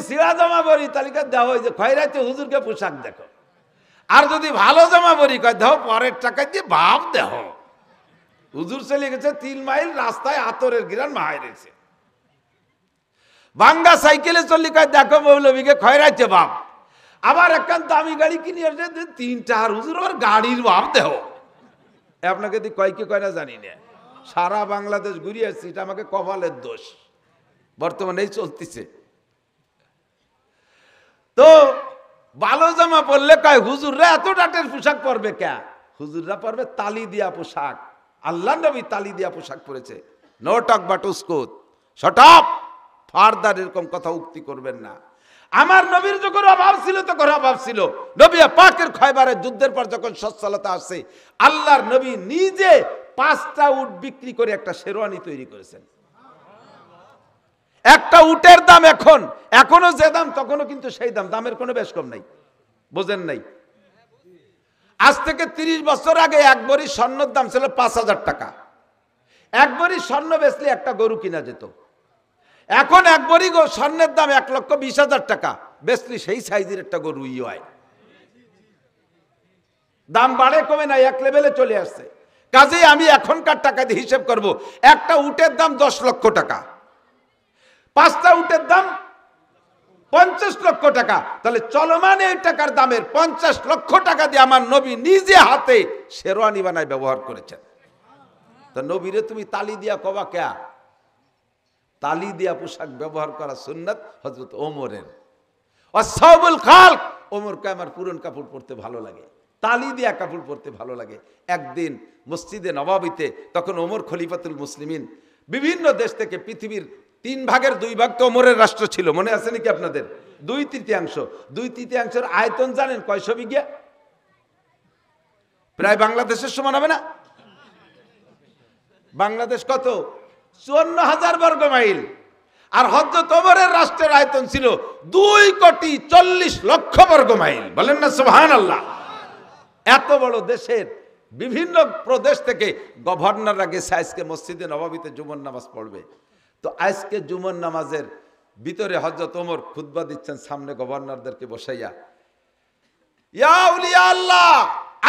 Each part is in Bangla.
ছিঁড়া জামা পরি তাহলে দেওয়া ওই যে খয়রাতে হুজুরকে পোশাক দেখো, আর যদি ভালো জামা পরি কয় দেহ পরের টাকা দিয়ে ভাব দেহ। হুজুর চলে গেছে 3 মাইল রাস্তায় আতরের গিরান মাহাই রয়েছে, ভাঙ্গা সাইকেলে চললি কয় দেখো মৌলবীকে খয়রাইতে বাপ। আবার একখান দামি গাড়ি কিনে আসে 3টা হুজুর আবার গাড়ির বাপ দেহ। আপনাকে দি কয় কি কয় না জানি না, সারা বাংলাদেশ ঘুরিয়ে আসছি, এটা আমাকে কপালের দোষ, বর্তমানে এই চলতেছে। তো ভালো জামা পরলে কয় হুজুররা এত ডাটের পোশাক পরবে কে? হুজুররা পরবে তালি দিয়া পোশাক। আল্লাহ নবী তালি দিয়া পোশাক পরেছে। নো টক বাট উস্কুত, শট আপ, ফারদার এরকম কথা উক্তি করবেন না। আমার নবীর যখন অভাব ছিল তখন অভাব ছিল। নবী পাকের খয়বারের যুদ্ধের পর যখন সচ্ছলতা আসছে, আল্লাহর নবী নিজে 5টা উট বিক্রি করে একটা শেরওয়ানি তৈরি করেছেন। একটা উটের দাম এখনো যে দাম তখনও কিন্তু সেই দাম, দামের কোনো বেশ কম নাই, বোঝেন নাই? আজ থেকে 30 বছর আগে 1 ভরি স্বর্ণের দাম ছিল 5,000 টাকা। 1 ভরি স্বর্ণ বেচলে একটা গরু কিনা যেত। এখন 1 ভরি স্বর্ণের দাম 1,20,000 টাকা, বেচলে সেই সাইজের একটা গরু হয়। দাম বাড়ে কমে না, এক লেভেলে চলে আসছে। কাজেই আমি এখনকার টাকা দিয়ে হিসেব করব, একটা উটের দাম 10 লক্ষ টাকা, 5টা উটের দাম 50 লক্ষ টাকা। তাহলে চলমান এই টাকার দামের 50 লক্ষ টাকা দিয়ে আমার নবী নিজে হাতে শেরওয়ানি বানায় ব্যবহার করেছেন। তো নবীরে তুমি তালি দিয়া কবা কে? তালি দিয়া পোশাক ব্যবহার করা সুন্নাত হযরত ওমরের। ওয়াসাবুল খালক, ওমরকে আমার পুরন কাপড় পরতে ভালো লাগে, তালি দিয়া কাপড় পরতে ভালো লাগে। একদিন মসজিদে নববীতে, তখন ওমর খলিফাতুল মুসলিমিন, বিভিন্ন দেশ থেকে, পৃথিবীর 3 ভাগের 2 ভাগ তো ওমরের রাষ্ট্র ছিল, মনে আছে নাকি আপনাদের? 2/3 আয়তন জানেন কয়শো বিঘা? প্রায় বাংলাদেশের সমান হবে না? বাংলাদেশ কত? 54,000 বর্গ মাইল। আর হযরত ওমরের রাষ্ট্রের আয়তন ছিল 2,40,00,000 বর্গ মাইল। বলেন না সুবহানাল্লাহ। এত বড় দেশের বিভিন্ন প্রদেশ থেকে গভর্নররা গেছে আজকে মসজিদে নববীতে জুমার নামাজ পড়বে। তো আজকে জুমার নামাজের ভিতরে হযরত ওমর খুতবা দিচ্ছেন সামনে গভর্নরদেরকে বসাইয়া, ইয়া আউলিয়া আল্লাহ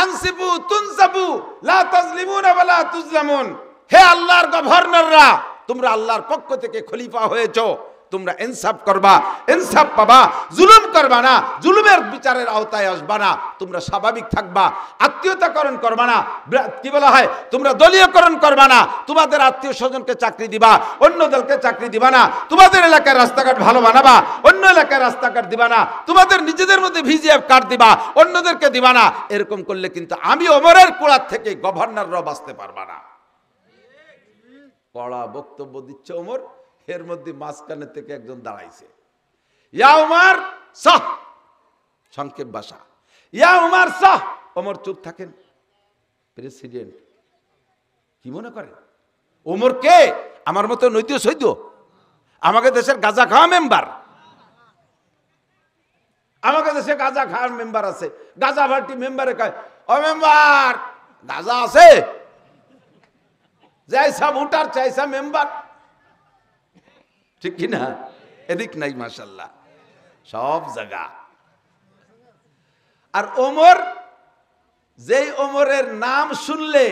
আনসিবু তুনসাবু লা তাজলিমুনা ওয়া লা তুজলামুন। হে আল্লাহর গভর্নররা, তোমরা আল্লাহর পক্ষ থেকে খলিফা হয়েছো, তোমরা ইনসাফ করবা, ইনসাফ পাবা, জুলুম করবা না, জুলুমের বিচারের আওতায় আসবা না, তোমরা স্বাভাবিক থাকবা, আত্মীয়তাকরণ করবা না, কি বলা হয়, তোমরা দলীয়করণ করবা না, তোমাদের আত্মীয় স্বজনকে চাকরি দিবা, অন্য দলকে চাকরি দিবা না, তোমাদের এলাকার রাস্তাঘাট ভালো বানাবা, অন্য এলাকার রাস্তাঘাট দিবা না, তোমাদের নিজেদের মধ্যে ভিজিএফ কার্ড দিবা, অন্যদেরকে দিবা না। এরকম করলে কিন্তু আমি ওমরের কোড়ার থেকে গভর্নররাও বাঁচতে পারবা না। কড়া বক্তব্য দিচ্ছে ওমর। এর মধ্যে মাঝখানে থেকে একজন দাঁড়াইছে, ইয়া উমর সাহ, সংক্ষেপ ভাষা, ইয়া উমর সাহ। ওমর চুপ থাকেন। প্রেসিডেন্ট কি মনে করেন ওমর কে? আমার মতো নৈতিক সৈদ্য, আমাকে দেশের গাঁজা খাওয়া মেম্বার, আমাকে দেশে গাঁজা খাওয়ার মেম্বার আছে। গাঁজা পার্টি মেম্বারে কয়, ও মেম্বার গাঁজা আছে? জয়সা ভোটার চাইসা মেম্বার, ঠিক কিনা? এদিক নাই মাশাআল্লাহ, সব জায়গা। আর ওমর, যেই ওমরের নাম শুনলে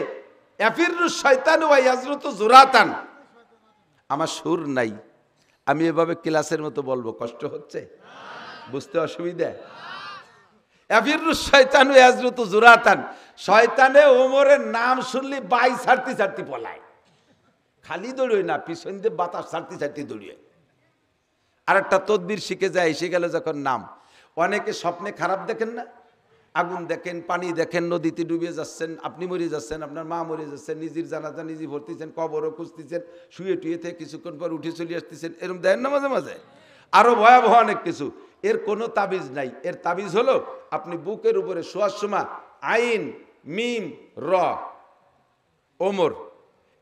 ইয়াফিরু শয়তানু ওয়া ইয়াজরুতু জুরাতান। আমার সুর নাই, আমি এভাবে ক্লাসের মতো বলবো, কষ্ট হচ্ছে? বুঝতে অসুবিধা? ইয়াফিরু শয়তানু ওয়া ইয়াজরুতু জুরাতান। শয়তানে ওমরের নাম শুনলে বাই ছাড়তে ছাড়তে পলায়, খালি দৌড়ে না, পিছন দিয়ে বাতাস ছাড়তে ছাড়তে দৌড়িয়ে। আর একটা তদবির শিখে যায়, এসে গেল যখন নাম। অনেকে স্বপ্নে খারাপ দেখেন না, আগুন দেখেন, পানি দেখেন, নদীতে ডুবে যাচ্ছেন, আপনি মরে যাচ্ছেন, আপনার মা মরে যাচ্ছেন, নিজের জানাজা নিজে ভরতেছেন, কবরও খুঁজতেছেন, শুয়ে টুয়ে থেকে কিছুক্ষণ পর উঠে চলে আসতেছেন, এরকম দেখেন না মাঝে মাঝে? আরো ভয়াবহ অনেক কিছু। এর কোনো তাবিজ নাই। এর তাবিজ হলো আপনি বুকের উপরে শোয়ার সময় আইন মিম র ওমর,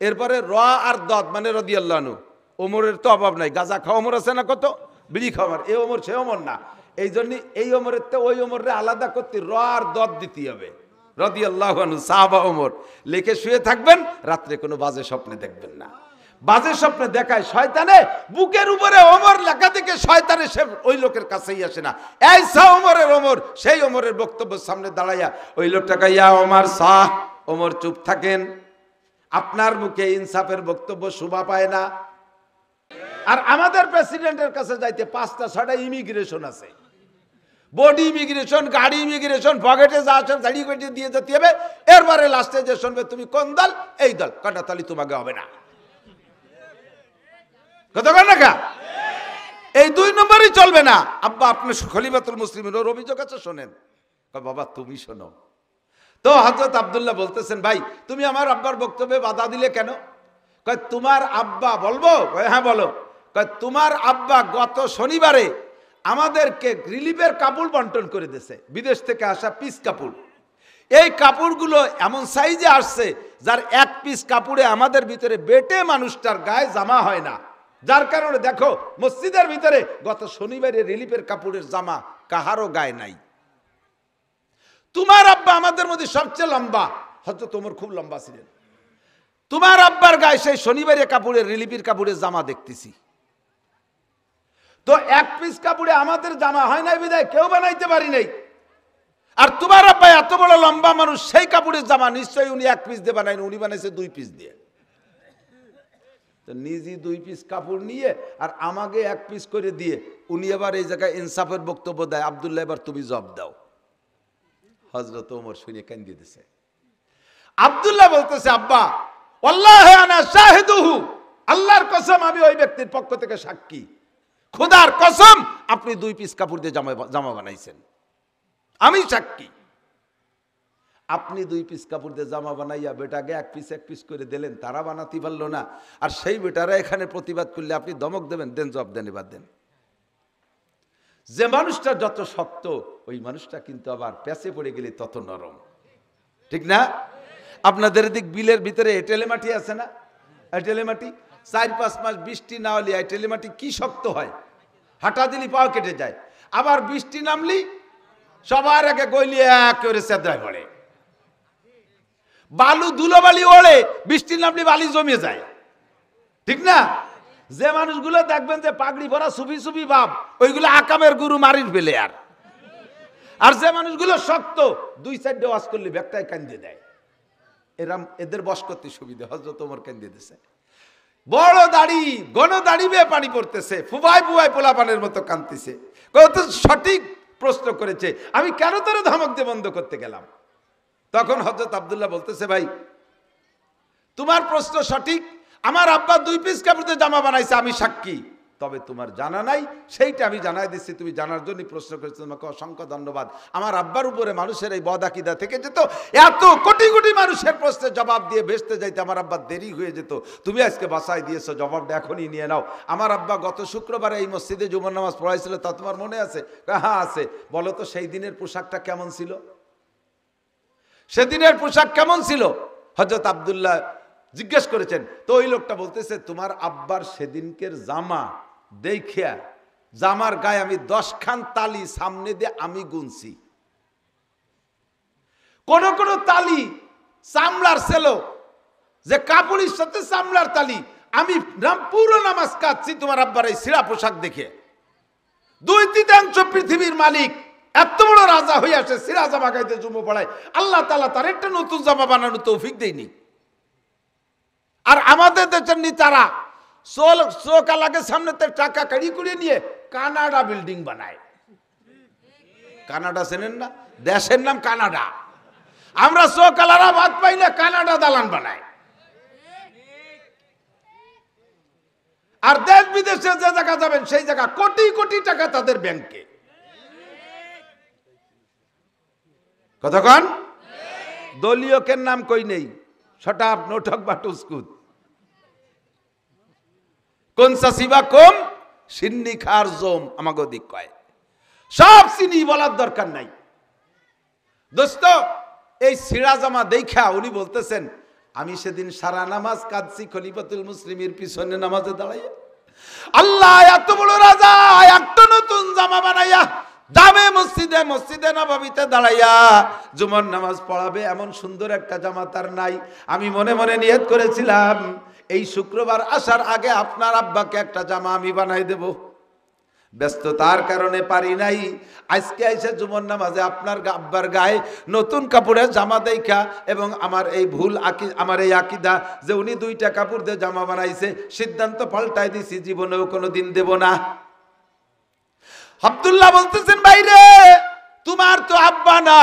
এরপরে র আর দদ মানে রাদিয়াল্লাহু আনহু। ওমরের তো অভাব নাই, গাঁজা খাওয়া ওমর আছে না কত, বিড়ি খাওয়ার, এ ওমর সে ওমর না। এই জন্য এই ওমরের তো ওই ওমরে আলাদা করতে র আর দদ দিতে হবে। রাদিয়াল্লাহু আনহু, সাহাবা ওমর। লিখে শুয়ে থাকবেন, রাত্রে কোনো বাজে স্বপ্নে দেখবেন না। বাজে স্বপ্নে দেখায় শয়তানে, বুকের উপরে ওমর লেখা থেকে শয়তানে সে ওই লোকের কাছেই আসে না। এই সা ওমরের ওমর, সেই ওমরের বক্তব্যের সামনে দাঁড়াইয়া ওই লোকটাকে ইয়া ওমর সাহ, ওমর চুপ থাকেন, আপনার মুখে ইনসাফের বক্তব্য শোভা পায় না। আর আমাদের প্রেসিডেন্টের কাছে যাইতে 5টা-6টা ইমিগ্রেশন আছে, বডি ইমিগ্রেশন, গাড়ি ইমিগ্রেশন, পকেটে যা আছে দাড়ি কেটে দিয়ে যেতে হবে। এরবারে লাস্টে যে শুনবে তুমি কোন দল, এই দল, কাটা তালি তোমাকে হবে না। কথা বল না কা, এই 2 নম্বরই চলবে না। আব্বা আপনার খলিফাতুল মুসলিমিন ওর অভিযোগ আছে, শোনেন। বাবা তুমি শোনো তো। হযরত আব্দুল্লাহ বলতেছেন, ভাই তুমি আমার আব্বার বক্তব্যে বাধা দিলে কেন? কয় তোমার আব্বা, বলবো? হ্যাঁ বলো। কয় তোমার আব্বা গত শনিবারে আমাদেরকে রিলিফের কাপড় বন্টন করে দিয়েছে, বিদেশ থেকে আসা পিস কাপড়। এই কাপড়গুলো এমন সাইজে আসছে যার এক পিস কাপড়ে আমাদের ভিতরে বেটে মানুষটার গায়ে জামা হয় না, যার কারণে দেখো মসজিদের ভিতরে গত শনিবারে রিলিফের কাপড়ের জামা কাহারও গায়ে নাই। তোমার আব্বা আমাদের মধ্যে সবচেয়ে লম্বা, হয়তো তোমার খুব লম্বা ছিলেন, তোমার আব্বার গায়ে সেই শনিবারে কাপড়ের রিলিফের কাপড়ের জামা দেখতেছি। তো এক পিস কাপড়ে আমাদের জামা হয় নাই বিদায় কেউ বানাইতে পারি নাই। আর তোমার আব্বা এত বড় লম্বা মানুষ, সেই কাপড়ের জামা নিশ্চয়ই উনি এক পিস দিয়ে বানাইনি, উনি বানাইছে 2 পিস দিয়ে। তো নিজে 2 পিস কাপড় নিয়ে আর আমাকে 1 পিস করে দিয়ে উনি আবার এই জায়গায় ইনসাফের বক্তব্য দেয়। আব্দুল্লাহ এবার তুমি জবাব দাও। হযরত ওমর শুনে কান্দিয়ে দিয়েছে। আব্দুল্লাহ বলতেছে, আব্বা ওয়াল্লাহি আনা শাহিদুহু, আল্লাহর কসম আমি ওই ব্যক্তির পক্ষ থেকে সাক্ষী, খোদার কসম আপনি 2 পিস কাপড় দিয়ে জামা বানাইছেন, আমি সাক্ষী। আপনি 2 পিস কাপড় দিয়ে জামা বানাইয়া বেটাকে এক পিস করে দিলেন, তারা বানাতে পারলো না। আর সেই বেটারা এখানে প্রতিবাদ করলে আপনি দমক দেবেন, দেন জবাব দেন, এবার দেন। যে মানুষটা যত শক্ত ওই মানুষটা কিন্তু আবার প্যাচে পড়ে গেলে তত নরম, ঠিক না? আপনাদের দিক বিলের ভিতরে এঁটেলে মাটি আছে না? এঁটেলে মাটি 4-5 মাস বৃষ্টি না হলে এঁটেলে মাটি কি শক্ত হয়, হাঁটা দিলি পাও কেটে যায়। আবার বৃষ্টি নামলি সবার আগে গলিয়ে একেবারে সেদ্রায় পড়ে, বালু ধুলোবালি ওড়ে, বৃষ্টি নামলি বালি জমে যায়, ঠিক না? যে মানুষগুলো দেখবেন যে পাগড়ি ভরা সুফি সুফি ভাব, ওইগুলো আকামের গুরু মারির ফেলে। আর যে মানুষগুলো শক্ত 2-4 ওয়াজ করলে ব্যাগটাই কান্দিয়ে দেয়, এদের বশ করতে সুবিধা। হযরত ওমর কান্দিয়ে দিয়েছে, বড় দাড়ি ঘন দাড়ি বেয়ে পানি পড়তেছে, ফুবাই পোলাপানের মতো কাঁদতেছে। কত সঠিক প্রশ্ন করেছে, আমি কেন তোর ধমক দিয়ে বন্ধ করতে গেলাম? তখন হযরত আব্দুল্লাহ বলতেছে, ভাই তোমার প্রশ্ন সঠিক, আমার আব্বা 2 পিস কাপড়ে জামা বানাইছে, আমি সাক্ষী। তবে তোমার জানা নাই, সেইটা আমি জানাই দিচ্ছি, তুমি জানার জন্য প্রশ্ন করেছো, তোমাকে অসংখ্য ধন্যবাদ। আমার আব্বার উপরে মানুষের এই বদাকিদা থেকে যেত, এত কোটি কোটি মানুষের প্রশ্নের জবাব দিয়ে ভেস্তে যাইতে আমার আব্বার দেরি হয়ে যেত। তুমি আজকে বাসায় দিয়েছো, জবাবটা এখনই নিয়ে নাও। আমার আব্বা গত শুক্রবারে এই মসজিদে জুমার নামাজ পড়াইছিল, তা তোমার মনে আছে? হ্যাঁ আছে। বলো তো সেই দিনের পোশাকটা কেমন ছিল? সেদিনের পোশাক কেমন ছিল? হযরত আব্দুল্লাহ জিজ্ঞেস করেছেন। তো ওই লোকটা বলতেছে, তোমার আব্বার সেদিনকের জামা দেখিয়া জামার গায়ে আমি 10 খান তালি সামনে দিয়ে আমি গুনছি। কোন কোন তালি চামড়ার ছিল, যে কাপড়ের সাথে চামড়ার তালি। আমি পুরো নামাজ কাটছি তোমার আব্বার এই ছিঁড়া পোশাক দেখে। 2/3 পৃথিবীর মালিক এত বড় রাজা হয়ে আসে, ছিঁড়া জামা গাইতে জুমো পড়ায়। আল্লাহ তাআলা তার একটা নতুন জামা বানানোর তৌফিক দেয়নি। আর আমাদের দেশের নেতারা চোখালাগের সামনে টাকা কাড়ি করে নিয়ে কানাডা বিল্ডিং বানায়। কানাডা চেনেন না? দেশের নাম কানাডা। আমরা চোখালারা ভাত পাই না, কানাডা দালান বানায়। আর দেশ বিদেশে যে জায়গা যাবেন সেই জায়গা কোটি কোটি টাকা তাদের ব্যাংকে। কতক্ষণ দলীয়কের নাম কই নেই, শটাপ নোঠক বা টুসকুত। কোন সাসিবা কম সিন্নি খার জোম আমাগো দিক কয়, সব চিনি বলার দরকার নাই। দোস্ত এই সিরা জামা দেখা উনি বলতেছেন, আমি সেদিন সারা নামাজ কাঁদছি খলিফাতুল মুসলিমের পিছনে নামাজে দাঁড়াইয়া। আল্লাহ এত বড় রাজা একটা নতুন জামা বানাইয়া জামে মসজিদে নববীতে দাঁড়াইয়া জুমার নামাজ পড়াবে, এমন সুন্দর একটা জামা তার নাই। আমি মনে মনে নিয়ত করেছিলাম এই শুক্রবার আসার আগে আপনার আব্বাকে একটা জামা আমি বানাই দেব। ব্যস্ততার কারণে পারি নাই। আজকে এসে জুমার নামাজে আপনার আব্বার গায়ে নতুন কাপড়ের জামা দেখা এবং আমার এই ভুল আমার এই আকিদা যে উনি 2টা কাপড় দিয়ে জামা বানাইছে, সিদ্ধান্ত পাল্টাই দিছি, জীবনেও কোনোদিন দেব না। আব্দুল্লাহ বলতেছেন, বাইরে তোমার তো আব্বা না,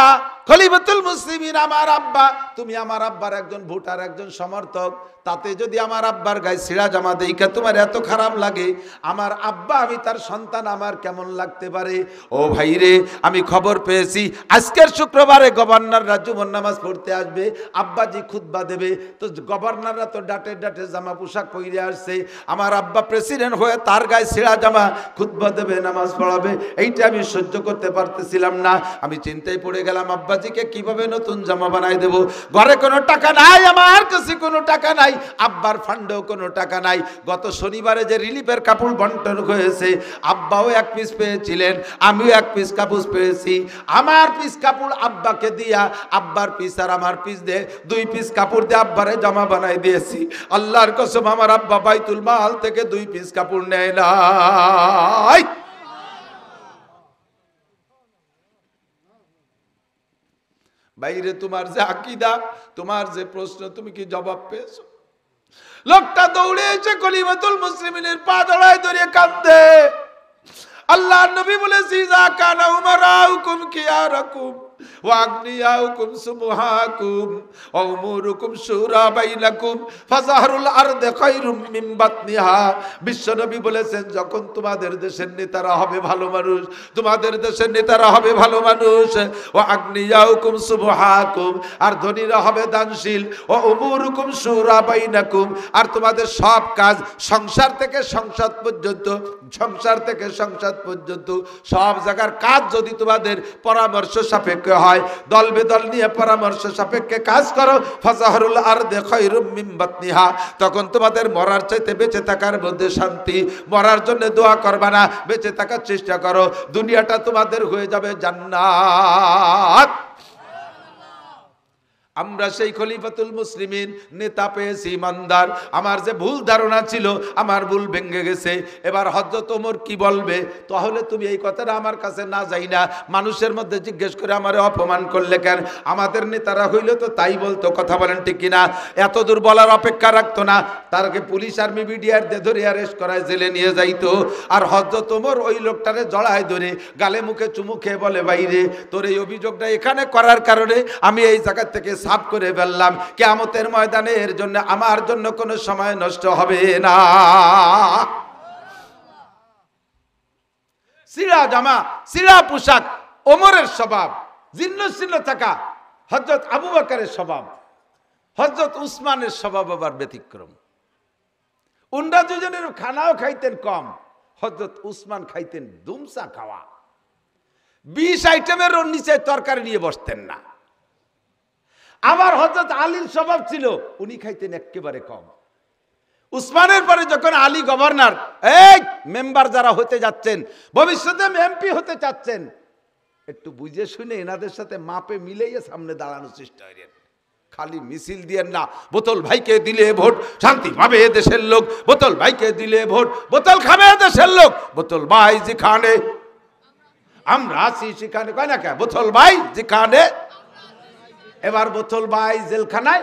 খলিফাতুল মুসলিমিন আমার আব্বা, তুমি আমার আব্বার একজন ভোটার, একজন সমর্থক, তাতে যদি আমার আব্বার গায়ে ছিঁড়া জামা দেইখা তোমার এত খারাপ লাগে, আমার আব্বা আমি তার সন্তান, আমার কেমন লাগতে পারে? ও ভাই রে, আমি খবর পেয়েছি আজকের শুক্রবারে গভর্নররা জুমার নামাজ পড়তে আসবে, আব্বাজি খুতবা দেবে, তো গভর্নররা তো ডাটে ডাটে জামা পোশাক পরে আসছে, আমার আব্বা প্রেসিডেন্ট হয়ে তার গায়ে ছিঁড়া জামা খুতবা দেবে, নামাজ পড়াবে, এইটা আমি সহ্য করতে পারতেছিলাম না। আমি চিন্তায় পড়ে গেলাম, আব্বাজিকে কিভাবে নতুন জামা বানাই দেব? ঘরে কোনো টাকা নাই, আমার কাছে কোনো টাকা নাই, আব্বার ফান্ডেও কোনো টাকা নাই। গত শনিবারে যে রিলিফের কাপড় বন্টন হয়েছে, আব্বাও 1 পিস পেয়েছিলেন, আমিও 1 পিস কাপড় পেয়েছি। আমার পিস কাপড় আব্বাকে দিয়া, আব্বার পিস আর আমার পিস দিয়ে 2 পিস কাপড় দিয়ে আব্বারে জামা বানাই দিয়েছি। আল্লাহর কসম, আমার আব্বা বাইতুল মাল থেকে 2 পিস কাপড় নেয় নাই। বাইরে তোমার যে আকীদা, তোমার যে প্রশ্ন, তুমি কি জবাব পেয়েছো? লোকটা দৌড়ে এসে খলিফাতুল মুসলিমিনের পা জড়ায় ধরে কাঁদে। আল্লাহর নবী বলেছি, যা কানা উমারাউকুম খিয়ারাকুম ওয়া আগনিয়াউকুম সুবহাকুম ওয়া উমুরুকুম শুরা বাইনাকুম ফাযাহরুল আরদি খায়রুম মিন বাতনিহা। বিশ্বনবী বলেছেন, যখন তোমাদের দেশের নেতারা হবে ভালো মানুষ, তোমাদের দেশের নেতারা হবে ভালো মানুষ, ওয়া আগনিয়াউকুম সুবহাকুম, আর ধনীরা হবে দানশীল, ওয়া উমুরুকুম শুরা বাইনাকুম, আর তোমাদের সব কাজ সংসার থেকে সংসদ পর্যন্ত, সংসার থেকে সংসদ পর্যন্ত সব জায়গার কাজ যদি তোমাদের পরামর্শ সাপেক্ষে হয়, দল বেদল নিয়ে পরামর্শ সাপেক্ষে কাজ করো, ফাযাহরুল আরদি খায়রুম মিন বাতনিহা, তখন তোমাদের মরার চাইতে বেঁচে থাকার মধ্যে শান্তি। মরার জন্য দোয়া করবা না, বেঁচে থাকার চেষ্টা করো, দুনিয়াটা তোমাদের হয়ে যাবে জান্নাত। আমরা সেই খলিফাতুল মুসলিমিন নেতা পেয়েছি ইমানদার। আমার যে ভুল ধারণা ছিল, আমার ভুল ভেঙে গেছে। এবার হযরত ওমর কি বলবে? তাহলে তুমি এই কথাটা আমার কাছে না যাই না, মানুষের মধ্যে জিজ্ঞেস করে আমারে অপমান করলে কেন? আমাদের নেতারা হইলে তো তাই বলতো, কথা বলেন ঠিক কিনা? এত দূর বলার অপেক্ষা রাখতো না, তার আগে পুলিশ আর্মি বিডিআর দিয়ে ধরে অ্যারেস্ট করায় জেলে নিয়ে যাইতো। আর হযরত ওমর ওই লোকটারে জড়ায় ধরে গালে মুখে চুমু খেয়ে বলে, বাইরে তোর এই অভিযোগটা এখানে করার কারণে আমি এই জায়গা থেকে সাফ করে ফেললাম, কিয়ামতের ময়দানে এর জন্য আমার জন্য কোনো সময় নষ্ট হবে না। সিরা জামা, সিরা পোশাক ওমরের স্বভাব, জীর্ণ শীর্ণ থাকা হযরত আবু বকরের স্বভাব, হযরত উসমানের স্বভাব আবার ব্যতিক্রম। উনরা দুজনের খানাও খাইতেন কম, হযরত উসমান খাইতেন দুমসা খাওয়া, 20 আইটেমের নিচে তরকারি নিয়ে বসতেন না। আবার হযরত আলীর স্বভাব ছিল, উনি খাইতেন একেবারে কম। উসমানের পরে যখন আলী গভর্নর, এই মেম্বার যারা হতে যাচ্ছেন, ভবিষ্যতে এমপি হতে চাচ্ছেন, একটু বুঝে শুনে এনাদের সাথে মাপে মিলাইয়ে সামনে দাঁড়ানোর চেষ্টা করেন। খালি মিছিল দিয়েন না, বোতল ভাইকে দিলে ভোট শান্তি পাবে দেশের লোক, বোতল ভাইকে দিলে ভোট বোতল খাবে দেশের লোক, বোতল ভাই যেখানে আমরা আছি সেখানে, কয় না কে, বোতল ভাই যেখানে। এবার বোতল ভাই জেলখানায়,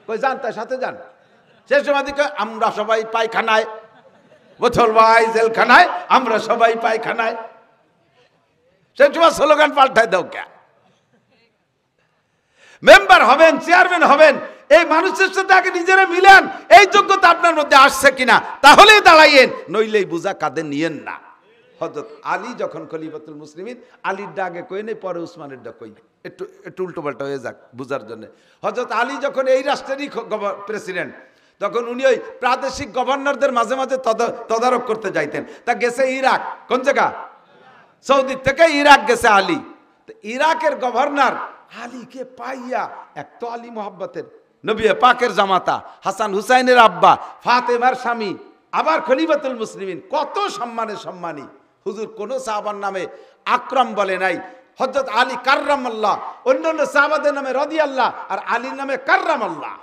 কই যান, তার সাথে যান। সে সময় দিকে আমরা সবাই পায়খানায়, বোতল ভাই জেলখানায়, আমরা সবাই পায়খানায়। সে সময় স্লোগান পাল্টায় দাও কে? মেম্বার হবেন, চেয়ারম্যান হবেন, এই মানুষের সাথে আগে নিজেরা মিলেন, এই যোগ্যতা আপনার মধ্যে আসছে কিনা, তাহলেই দাঁড়াইয়েন, নইলেই বুঝা কাঁধে নিয়েন না। হযরত আলী যখন খলিফাতুল মুসলিমিন, আলীর ডাকে কই নেই, পরে উসমানের ডাক কই, একটু উল্টো পাল্টা হয়ে যাক বুঝার জন্য। হযরত আলী যখন এই রাষ্ট্রেরই প্রেসিডেন্ট, তখন উনি ওই প্রাদেশিক গভর্নরদের মাঝে মাঝে তদারক করতে যাইতেন। তা গেছে ইরাক, কোন জায়গা? সৌদি থেকে ইরাক গেছে আলী। তো ইরাকের গভর্নর আলীকে পাইয়া, এক তো আলী মোহাব্বতের নবী পাকের জামাতা, হাসান হুসাইনের আব্বা, ফাতেমার স্বামী, আবার খলিফাতুল মুসলিমিন, কত সম্মানের সম্মানী। হুজুর কোন সাহাবার নামে আকরাম বলে নাই, হযরত আলী কাররামাল্লাহ, অন্যান্য সাহাবাদের নামে রাদিয়াল্লাহ, আর আলীর নামে কাররামাল্লাহ।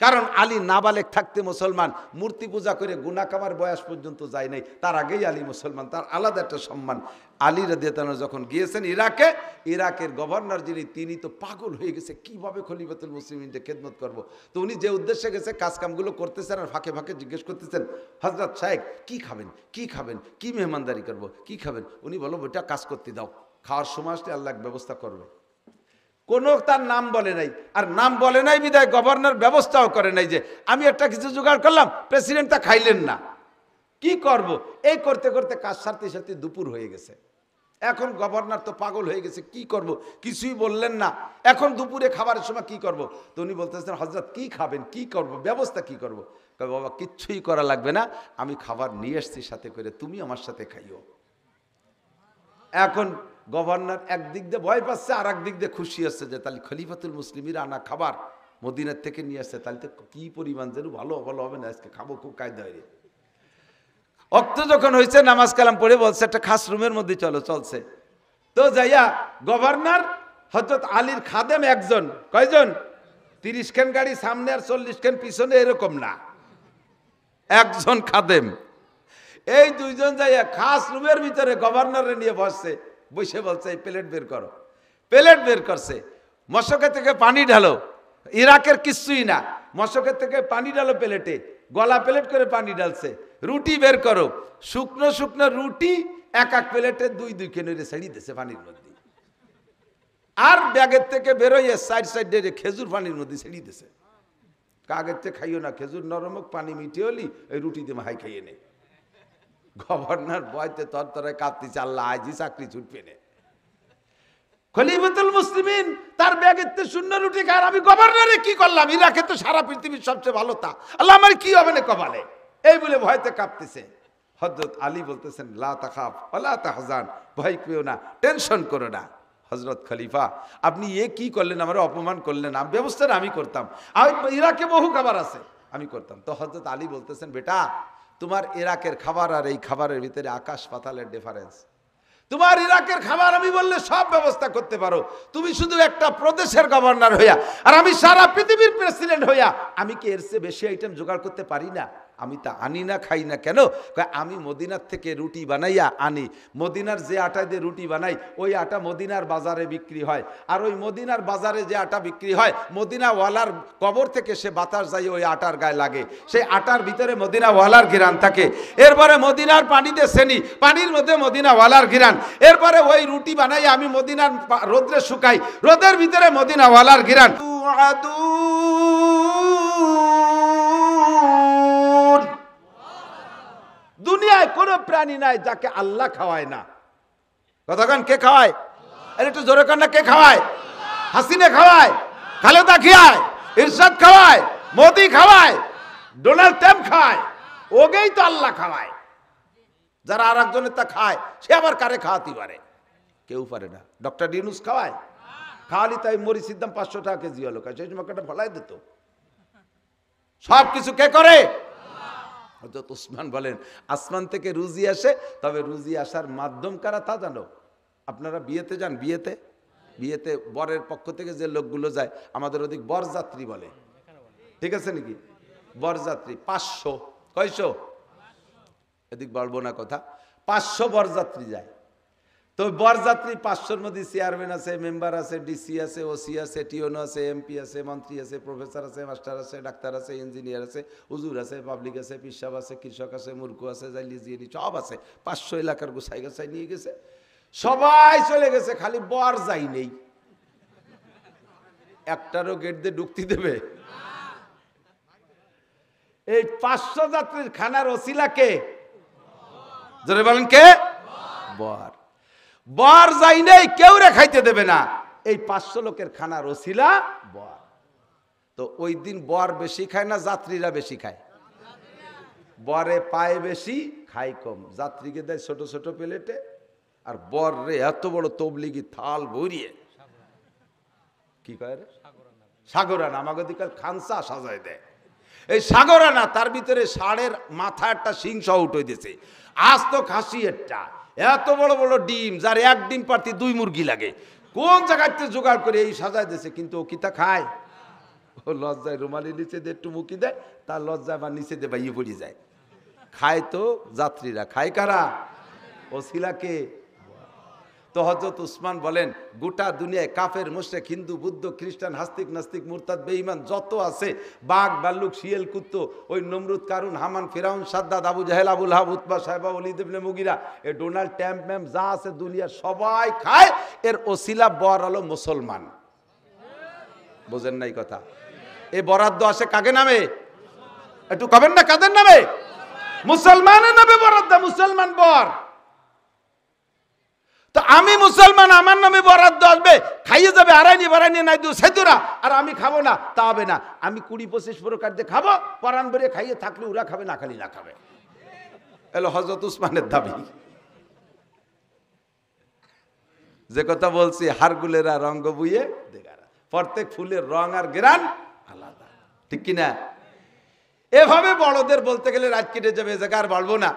কারণ আলী নাবালেক থাকতে মুসলমান, মূর্তি পূজা করে গুনাহ কামার বয়স পর্যন্ত যায় নাই, তার আগেই আলী মুসলমান, তার আলাদা একটা সম্মান। আলী রাদিয়াল্লাহু আনহু যখন গিয়েছেন ইরাকে, ইরাকের গভর্নর যিনি, তিনি তো পাগল হয়ে গেছে, কিভাবে খলিফাতুল মুসলিমিনকে খেদমত করব। তো উনি যে উদ্দেশ্যে গেছে কাজকামগুলো করতেছেন আর ফাঁকে ফাঁকে জিজ্ঞেস করতেছেন, হযরত সাহেব কি খাবেন, কি খাবেন, কি মেহমানদারি করব, কি খাবেন। উনি বলো ওটা কাজ করতে দাও, খাওয়ার সময় আসলে আল্লাহ ব্যবস্থা করবে। কোনো তার নাম বলে নাই, আর নাম বলে নাই বিদায় গভর্নর ব্যবস্থাও করে নাই যে আমি একটা কিছু জোগাড় করলাম, প্রেসিডেন্ট তা খাইলেন না, কি করব। এই করতে করতে কাজ সারতে সারতে দুপুর হয়ে গেছে। এখন গভর্নর তো পাগল হয়ে গেছে, কি করব, কিছুই বললেন না। এখন দুপুরে খাবারের সময় কি করব। তো উনি বলতেছেন, হযরত কি খাবেন, কি করব, ব্যবস্থা কি করব। কয় বাবা কিচ্ছুই করা লাগবে না, আমি খাবার নিয়ে এসছি সাথে করে, তুমি আমার সাথে খাইও। এখন গভর্নর একদিক দিয়ে ভয় পাচ্ছে, আর একদিক দিয়ে খুশি হচ্ছে যে তাহলে খলিফাতুল মুসলিমির আনা খাবার মদিনার থেকে নিয়ে আসছে, তাহলে তো কি পরিমাণ যেন ভালো ভালো হবে না, আজকে খাবো খুব কায়দা হয়ে। অক্ত যখন হয়েছে নামাজ কালাম পড়ে বলছে একটা খাস রুমের মধ্যে চলো, চলছে। তো যাইয়া গভর্নর হযরত আলীর খাদেম একজন, কয়জন, 30 খান গাড়ি সামনে আর 40 খান পিছনে, এরকম না, একজন খাদেম। এই দুইজন যাইয়া খাস রুমের ভিতরে গভর্নরে নিয়ে বসছে, বসে বলছে এই প্লেট বের করো। প্লেট বের করছে, মশকে থেকে পানি ঢালো, ইরাকের কিছুই না, মশকের থেকে পানি ঢালো প্লেটে, গলা প্লেট করে পানি ঢালছে। রুটি বের করো, শুকনো শুকনো রুটি এক এক প্লেটে 2-2 কেনরে ছেড়িয়ে দিয়েছে পানির মধ্যে। আর ব্যাগের থেকে বেরোয় সাইডে খেজুর পানির মধ্যে ছেড়িয়ে দিয়েছে। কাগের থেকে খাইও না, খেজুর নরমক, পানি মিঠে হলি ওই রুটি দিয়ে হাই খাইয়ে নে। গভর্নর ভয়তে তরতরায় কাঁপতেছে, আল্লাহ আজই চাকরি ছুটবে না। খলিফাতুল মুসলিমিন তার ব্যাগের থেকে শূন্য রুটি খায়, আমি গভর্নরে কি করলাম, ইরাকে তো সারা পৃথিবীর সবচেয়ে ভালো, তা আল্লাহ আমার কি হবে না কপালে, এই বলে ভয়তে কাঁপতেছে। হযরত আলী বলতেছেন, লা তাখাফ ওয়ালা তাহজান, ভয় পেও না, টেনশন করো না। হযরত খলিফা আপনি এ কি করলেন, আমার অপমান করলেন, ব্যবস্থাটা আমি করতাম, ইরাকে বহু খাবার আছে আমি করতাম। তো হযরত আলী বলতেছেন, বেটা তোমার ইরাকের খাবার আর এই খাবারের ভিতরে আকাশ পাতালের ডিফারেন্স। তোমার ইরাকের খাবার আমি বললে সব ব্যবস্থা করতে পারো, তুমি শুধু একটা প্রদেশের গভর্নর হইয়া আর আমি সারা পৃথিবীর প্রেসিডেন্ট হইয়া আমি কি এর চেয়ে বেশি আইটেম জোগাড় করতে পারি না? আমি তা আনি না, খাই না কেন? আমি মদিনার থেকে রুটি বানাইয়া আনি, মদিনার যে আটা দিয়ে রুটি বানাই ওই আটা মদিনার বাজারে বিক্রি হয়, আর ওই মদিনার বাজারে যে আটা বিক্রি হয় মদিনাওয়ালার কবর থেকে সে বাতাস যাই ওই আটার গায়ে লাগে, সেই আটার ভিতরে মদিনাওয়ালার ঘিরান থাকে। এরপরে মদিনার পানিতে সেনি, পানির মধ্যে মদিনাওয়ালার ঘিরান। এরপরে ওই রুটি বানাই আমি মদিনার রোদ্রে শুকাই, রোদের ভিতরে মদিনাওয়ালার ঘিরান। দুনিয়ায় কোনো প্রাণী নাই যাকে আল্লাহ খাওয়ায় না। কতক্ষণ কে খাওয়ায়? আরে একটু জোরে কর না, কে খাওয়ায়? হাসিনা খাওয়ায়, খালেদা খাওয়ায়, ইরশাদ খাওয়ায়, মোদি খাওয়ায়, ডোনাল্ড ট্রাম্প খাওয়ায়, ওগেই তো আল্লাহ খাওয়ায়। যারা আর একজনের তা খায় সে আবার কারে খাওয়াতে পারে? কেউ পারে না। ডক্টর ইউনূস খাওয়ায়, খাওয়ালি তাই মরিচের দাম 500 টাকা কেজি হলো, সেই সময় একটা ফলাই দিত। সব কিছু কে করে? হযরত ওসমান বলেন, আসমান থেকে রুজি আসে, তবে রুজি আসার মাধ্যম কারা তা জানো? আপনারা বিয়েতে যান, বিয়েতে বরের পক্ষ থেকে যে লোকগুলো যায়, আমাদের ওদিক বরযাত্রী বলে, ঠিক আছে নাকি? বরযাত্রী 500, কয়শো? এদিক বলবো না কথা, 500 বরযাত্রী যায়। তো বরযাত্রী 500-র মধ্যে চেয়ারম্যান আছে, মেম্বার আছে, ডিসি আছে, ওসি আছে, টিওনো আছে, এমপি আছে, মন্ত্রী আছে, প্রফেসর আছে, মাস্টার আছে, ডাক্তার আছে, ইঞ্জিনিয়ার আছে, হুজুর আছে, পাবলিক আছে, পিসাব আছে, কৃষক আছে, মূর্খ আছে, জাইলিজিয়ানি সব আছে। 500 এলাকার গুছাই গাছাই নিয়ে গেছে, সবাই চলে গেছে, খালি বর যাই নেই। একটারও গেট দিয়ে ঢুকতে দেবে? এই 500 যাত্রীর খানার ওসিলা কে? জোরে বলেন কে? বর। বর যাই নেই, কেউ রে খাইতে দেবে না। এই 500 লোকের খানার ওসিলা বর। তো ওই দিন বর বেশি খায় না যাত্রীরা বেশি খায়? বরে পায় বেশি, খায় কম। যাত্রীকে দেয় ছোট ছোট প্লেটে, আর বর রে এত বড় তবলিগি থাল ভরিয়ে, কি কয় রে? সাগরানা। আমাকে দিকাল খানসা সাজায় দেয়। এই সাগরানা, তার ভিতরে ষাঁড়ের মাথা একটা শিং সহ উঠে দিয়েছে, আজ তো খাসি একটা, এত বড় বড় ডিম, যার এক ডিম পারতে 2 মুরগি লাগে। কোন জায়গাতে জোগাড় করে এই সাজায় দিয়েছে, কিন্তু ও কিতা খায়? ও লজ্জায় রুমালি নিচে দিয়ে একটু মুখি দেয়, তার লজ্জায় বা নিচে দিয়ে বাইয়ে পড়ে যায়। খায় তো যাত্রীরা, খায় কারা? ওসিলাকে। তো হযরত উসমান বলেন, গোটা দুনিয়ায় কাফের, মুশরিক, হিন্দু, বুদ্ধ, খ্রিস্টান, হাস্তিক, নাস্তিক, মুরতাদ, বেঈমান যত আছে, বাঘ, ভাল্লুক, শিয়াল, কুত্তো, ওই নমরুদ, কারুন, হামান, ফিরাউন, সাদ্দাত, আবু জাহেল, আবুল লাহাব, উতবা, সাইবা, ওয়ালিদ ইবনে মুগিরা, এই ডোনাল্ড ট্রাম্প ম্যাম যা আছে দুনিয়ার সবাই খায়, এর ওসিলা বর হলো মুসলমান। বোঝেন নাই কথা? এই বরাদ্দ আসে কাকে নামে? একটু কবেন না কাদের নামে? মুসলমানের নামে বরাদ্দ, মুসলমান বর। তো আমি মুসলমান, আমার নামে বরাদ্দ আসবে, খাইয়ে যাবে আড়াইনি বাড়াইনি নাই দু সেতুরা, আর আমি খাবো না তা হবে না। আমি 20-25 প্রকার দিয়ে খাবো, পরাণ ভরে খাইয়ে থাকলে ওরা খাবে, না খালি না খাবে। এলো হযরত উসমানের দাবি। যে কথা বলছি, হারগুলেরা রঙ্গ বুয়ে দেগারা, প্রত্যেক ফুলের রং আর গ্রান আলাদা, ঠিক কিনা? এভাবে বড়দের বলতে গেলে রাত কেটে যাবে, জায়গা আর বলবো না।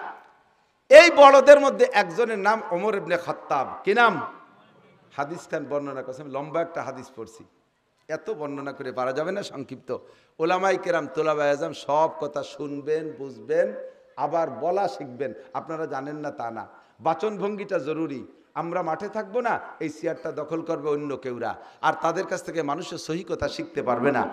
এই বড়দের মধ্যে একজনের নাম ওমর ইবনে খাত্তাব। কি নাম? হাদিস খান বর্ণনা করছেন, লম্বা একটা হাদিস পড়ছি, এত বর্ণনা করে পারা যাবে না, সংক্ষিপ্ত। ওলামায়ে কেরাম, তোলাবায়ে আযম সব কথা শুনবেন, বুঝবেন, আবার বলা শিখবেন। আপনারা জানেন না তা না, বাচন ভঙ্গিটা জরুরি। আমরা মাঠে থাকবো না, এই চেয়ারটা দখল করবে অন্য কেউরা, আর তাদের কাছ থেকে মানুষের সহি কথা শিখতে পারবে না।